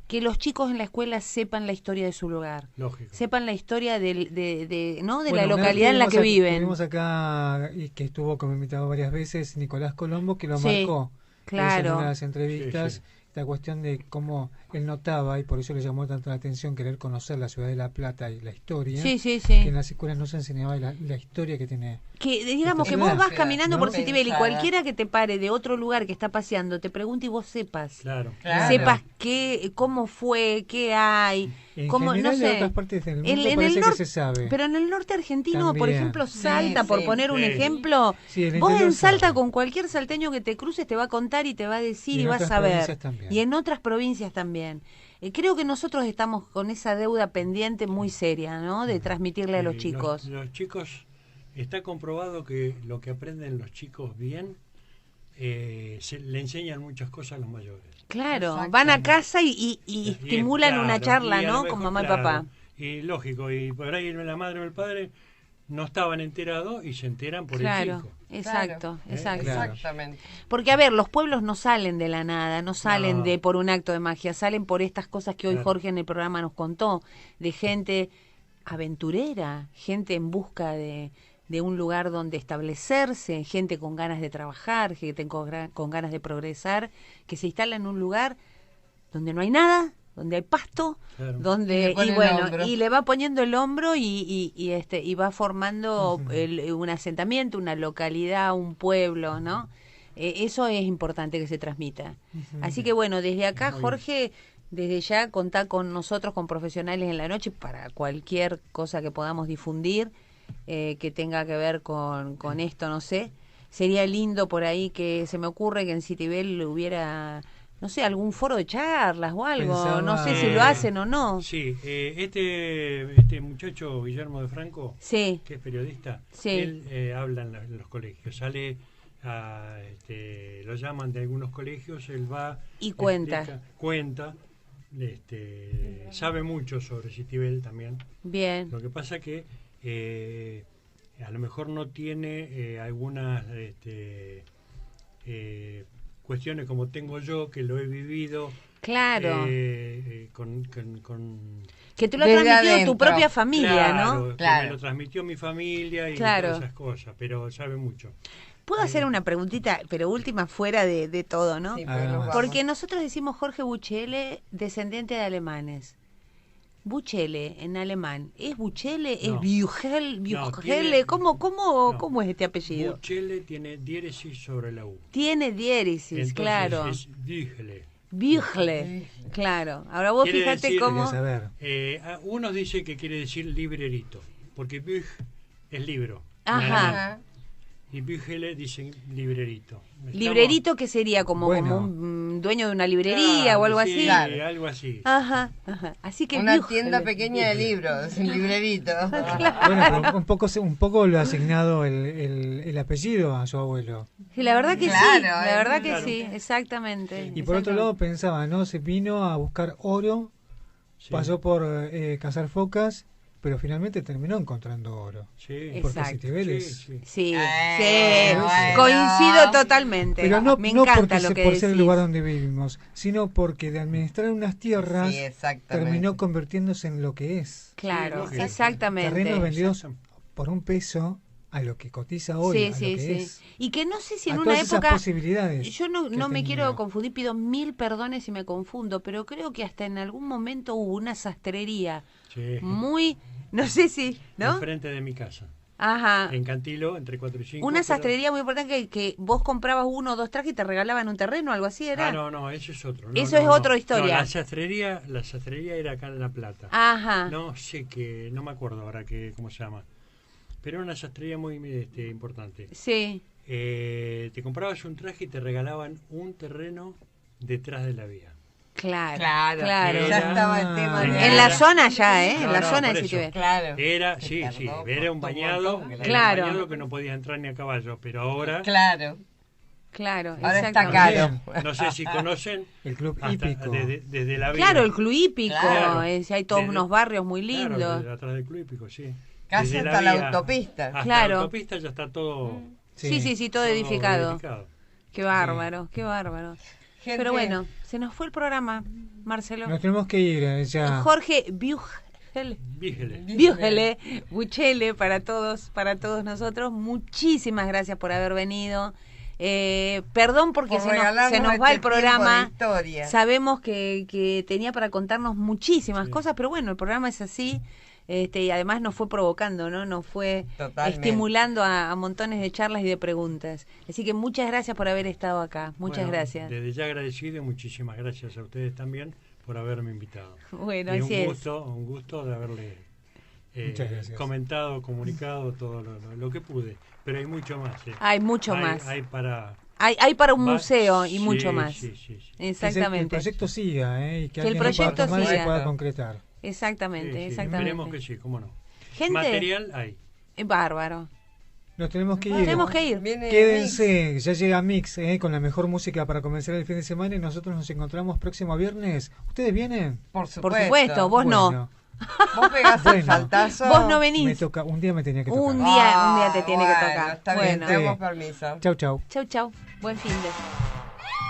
S2: Que los chicos en la escuela sepan la historia de su lugar.
S6: Lógico.
S2: Sepan la historia ¿no? de
S5: Bueno,
S2: la
S5: una vez
S2: localidad en la que
S5: tuvimos
S2: viven.
S5: Tuvimos acá, y que estuvo como invitado varias veces, Nicolás Colombo, que lo
S2: Sí,
S5: marcó.
S2: claro.
S5: En una de las entrevistas,
S6: Sí, sí.
S5: la cuestión de cómo él notaba, y por eso le llamó tanto la atención, querer conocer la ciudad de La Plata y la historia,
S2: Sí, sí,
S5: que
S2: sí.
S5: en las escuelas no se enseñaba la historia que tiene.
S2: Que digamos que
S5: Esta
S2: vos
S5: ciudad,
S2: vas caminando
S5: ¿no?
S2: por Citibel y
S3: Pensada.
S2: cualquiera que te pare de otro lugar que está paseando te pregunte y vos sepas.
S6: Claro.
S3: Claro.
S2: Sepas cómo fue, qué hay,
S5: En
S2: cómo,
S5: general,
S2: no
S5: de
S2: sé.
S5: otras partes del mundo
S2: En el
S5: parece que
S2: norte-
S5: se sabe.
S2: Pero en el norte argentino, por
S5: También.
S2: ejemplo,
S3: Sí,
S2: Salta, por
S3: sí,
S2: poner un
S6: sí.
S2: ejemplo,
S5: Sí, el
S2: vos en
S5: interior
S2: Salta
S5: sabe.
S2: con cualquier salteño que te cruces te va a contar y te va a decir
S5: Y
S2: y,
S5: en
S2: vas
S5: otras
S2: a ver.
S5: provincias también.
S2: Y en otras provincias también. Creo que nosotros estamos con esa deuda pendiente muy seria, ¿no? De transmitirle a los
S6: Y
S2: chicos.
S6: Los chicos, está comprobado que lo que aprenden los chicos bien, le enseñan muchas cosas a los mayores.
S2: Claro,
S3: Exacto.
S2: van a casa y estimulan
S6: Claro,
S2: una charla,
S6: y a lo
S2: ¿no?
S6: mejor,
S2: Con mamá y
S6: claro,
S2: papá.
S6: Y lógico, y por ahí la madre o el padre no estaban enterados y se enteran por el
S2: Claro,
S6: chico.
S2: exacto,
S3: Claro.
S2: exacto.
S5: Claro.
S3: Exactamente.
S2: Porque, a ver, los pueblos no salen de la nada, no salen
S6: No.
S2: de por un acto de magia, salen por estas cosas que hoy
S6: Claro.
S2: Jorge en el programa nos contó, de gente aventurera, gente en busca de un lugar donde establecerse, gente con ganas de trabajar, gente con ganas de progresar, que se instala en un lugar donde no hay nada, donde hay pasto,
S6: Claro.
S3: Y
S2: donde
S3: le pone el
S2: bueno,
S3: hombro.
S2: y le va poniendo el hombro y va formando un asentamiento, una localidad, un pueblo, ¿no? Eso es importante que se transmita. Así que bueno, desde acá,
S6: Muy bien.
S2: Jorge, desde ya contá con nosotros, con Profesionales en la Noche, para cualquier cosa que podamos difundir que tenga que ver con esto, no sé. Sería lindo por ahí que se me ocurre que en Citibel hubiera, no sé, algún foro de charlas o algo.
S5: Pensaba-
S2: No sé si lo hacen o no.
S6: Sí, este muchacho Guillermo de Franco,
S2: Sí,
S6: que es periodista,
S2: Sí.
S6: él habla en los colegios, sale lo llaman de algunos colegios, él va
S2: Y cuenta.
S6: explica, cuenta, sabe mucho sobre Citibel también.
S2: bien.
S6: Lo que pasa que a lo mejor no tiene algunas cuestiones como tengo yo, que lo he vivido.
S2: Claro.
S6: Con
S2: Que tú lo has
S3: Desde
S2: transmitido a tu
S3: adentro.
S2: propia familia, ¿no?
S6: que
S3: Claro.
S6: me lo transmitió mi familia y
S2: Claro.
S6: todas esas cosas, pero sabe mucho.
S2: Puedo hacer una preguntita, pero última fuera de todo, ¿no?
S3: Sí,
S5: Ah,
S3: pues nos
S5: no.
S3: vamos.
S2: Porque nosotros decimos Jorge Buchele, descendiente de alemanes. Buchele en alemán, ¿es Buchele? ¿Es
S6: No.
S2: Buchel?
S6: No,
S2: ¿Buchele?
S6: tiene-
S2: ¿Cómo
S6: no.
S2: es este apellido?
S6: Buchele tiene diéresis sobre la U.
S2: Tiene diéresis,
S6: Entonces
S2: claro.
S6: es Büchele.
S2: Büchle, claro. Ahora vos
S6: Quiere
S2: fíjate
S6: decir-
S2: cómo...
S5: Quería saber.
S6: Unos dice que quiere decir librerito, porque Büch es libro. en
S2: Ajá.
S6: alemán.
S3: Ajá.
S6: Y Büchele dicen librerito. Estamos-
S2: Librerito, que sería como,
S5: Bueno.
S2: como un dueño de una librería
S6: Claro,
S2: o algo
S6: sí,
S2: así.
S3: Claro.
S6: algo así.
S2: Ajá, ajá. Así que
S3: Una
S2: Büchle.
S3: tienda pequeña de libros, un librerito.
S5: Bueno, pero un poco lo ha asignado el apellido a su abuelo.
S2: Sí, la verdad que
S3: Claro,
S2: sí, la verdad que
S6: claro.
S2: sí, exactamente.
S5: Y por otro lado pensaba, ¿no? Se vino a buscar oro,
S6: Sí.
S5: pasó por cazar focas pero finalmente terminó encontrando oro.
S6: Sí,
S5: Porque
S2: Exacto.
S5: Cibeles...
S6: sí.
S2: Sí,
S3: Bueno.
S2: coincido totalmente.
S5: Pero no,
S2: Me
S5: no
S2: encanta
S5: porque
S2: lo que
S5: por ser el
S2: decís.
S5: lugar donde vivimos, sino porque de administrar unas tierras
S3: Sí, exactamente.
S5: terminó convirtiéndose en lo que es.
S2: Claro,
S6: Sí, lógico.
S2: exactamente.
S5: Terrenos vendidos
S6: Exacto.
S5: por un peso a lo que cotiza hoy,
S2: Sí,
S5: a lo
S2: sí,
S5: que
S2: sí.
S5: es.
S2: Y que no sé si
S5: A
S2: en una
S5: todas esas
S2: época...
S5: posibilidades
S2: Yo no
S5: que
S2: me
S5: tenía.
S2: quiero confundir, pido 1000 perdones si me confundo, pero creo que hasta en algún momento hubo una sastrería
S6: Sí.
S2: muy... No sé si, ¿no?
S6: Enfrente de mi casa.
S2: Ajá.
S6: En Cantilo, entre 4 y 5.
S2: Una sastrería muy importante que vos comprabas 1 o 2 trajes y te regalaban un terreno, algo así era.
S6: Ah, no, eso es otro. No,
S2: Eso
S6: no,
S2: es
S6: no.
S2: otra historia.
S6: No, la sastrería era acá en La Plata.
S2: Ajá.
S6: No sé qué, no me acuerdo ahora cómo se llama. Pero era una sastrería muy importante.
S2: Sí.
S6: Te comprabas un traje y te regalaban un terreno detrás de la vía.
S2: Claro.
S3: Claro,
S2: Claro.
S3: ya estaba el tema de...
S2: En la zona ya, ¿eh?
S6: No,
S2: En la
S6: no,
S2: zona
S6: por
S2: de
S6: eso.
S2: Sitio B.
S3: Claro.
S6: Era,
S3: Que
S6: sí,
S3: tardó,
S6: era un
S3: costó un
S6: bañado,
S3: montón,
S6: era
S2: Claro.
S6: un bañado que no podías entrar ni a caballo, pero ahora,
S3: Claro.
S2: Claro,
S3: Ahora está
S2: exactamente.
S3: caro.
S6: no sé si conocen,
S5: El club
S6: hasta
S5: hípico.
S6: desde la vía.
S2: Claro, el club hípico.
S6: Claro.
S2: Hay todos
S6: Desde-
S2: unos barrios muy lindos.
S6: Claro, atrás del club hípico, sí.
S3: Casi
S6: Desde
S3: hasta la
S6: vía
S3: autopista.
S6: Hasta
S2: Claro.
S6: la autopista ya está todo,
S2: Sí, todo edificado. Qué bárbaro, qué bárbaro.
S3: Gente,
S2: Pero bueno, se nos fue el programa, Marcelo.
S5: Nos tenemos que ir ya.
S2: Jorge Biugel.
S6: Vígele.
S2: Biugele, Buchele para todos nosotros. Muchísimas gracias por haber venido. Perdón porque
S3: por
S2: se nos
S3: regalarnos
S2: va
S3: este
S2: el programa.
S3: tiempo de historia.
S2: Sabemos que tenía para contarnos muchísimas cosas, pero bueno, el programa es así. Y además nos fue provocando, ¿no? Nos fue
S3: Totalmente.
S2: estimulando a montones de charlas y de preguntas. Así que muchas gracias por haber estado acá. Muchas
S6: Bueno,
S2: gracias.
S6: Desde ya agradecido y muchísimas gracias a ustedes también por haberme invitado.
S2: Bueno,
S6: Y
S2: así es.
S6: un gusto de haberle
S5: Muchas gracias.
S6: comentado, comunicado todo lo que pude. Pero hay mucho más.
S2: Hay mucho más.
S6: Hay para...
S2: Hay para un
S6: va-
S2: museo y
S6: sí,
S2: mucho más.
S6: sí.
S5: Que el
S2: Exactamente.
S5: proyecto siga, y que
S2: el
S5: alguien lo pueda
S2: proyecto
S5: tomar y se
S2: siga.
S5: pueda concretar.
S2: Exactamente,
S6: Sí, sí,
S2: exactamente.
S6: Esperemos que sí, cómo no.
S2: Gente,
S6: Material hay.
S2: bárbaro.
S5: Nos tenemos que ir.
S2: Tenemos que ir.
S3: Viene
S5: Quédense, ya llega Mix con la mejor música para comenzar el fin de semana y nosotros nos encontramos próximo viernes. ¿Ustedes vienen?
S3: Por
S2: Por supuesto, vos no.
S5: Bueno,
S3: Vos pegás el
S5: Bueno.
S3: saltazo.
S2: Vos no
S5: me
S2: venís.
S5: toca, un día me tenía que tocar.
S2: Un día te tiene que
S3: Bueno,
S2: tocar.
S3: Está bien,
S2: Bueno,
S3: tenemos permiso.
S5: Chau, chau.
S2: chau, chau. Buen fin de.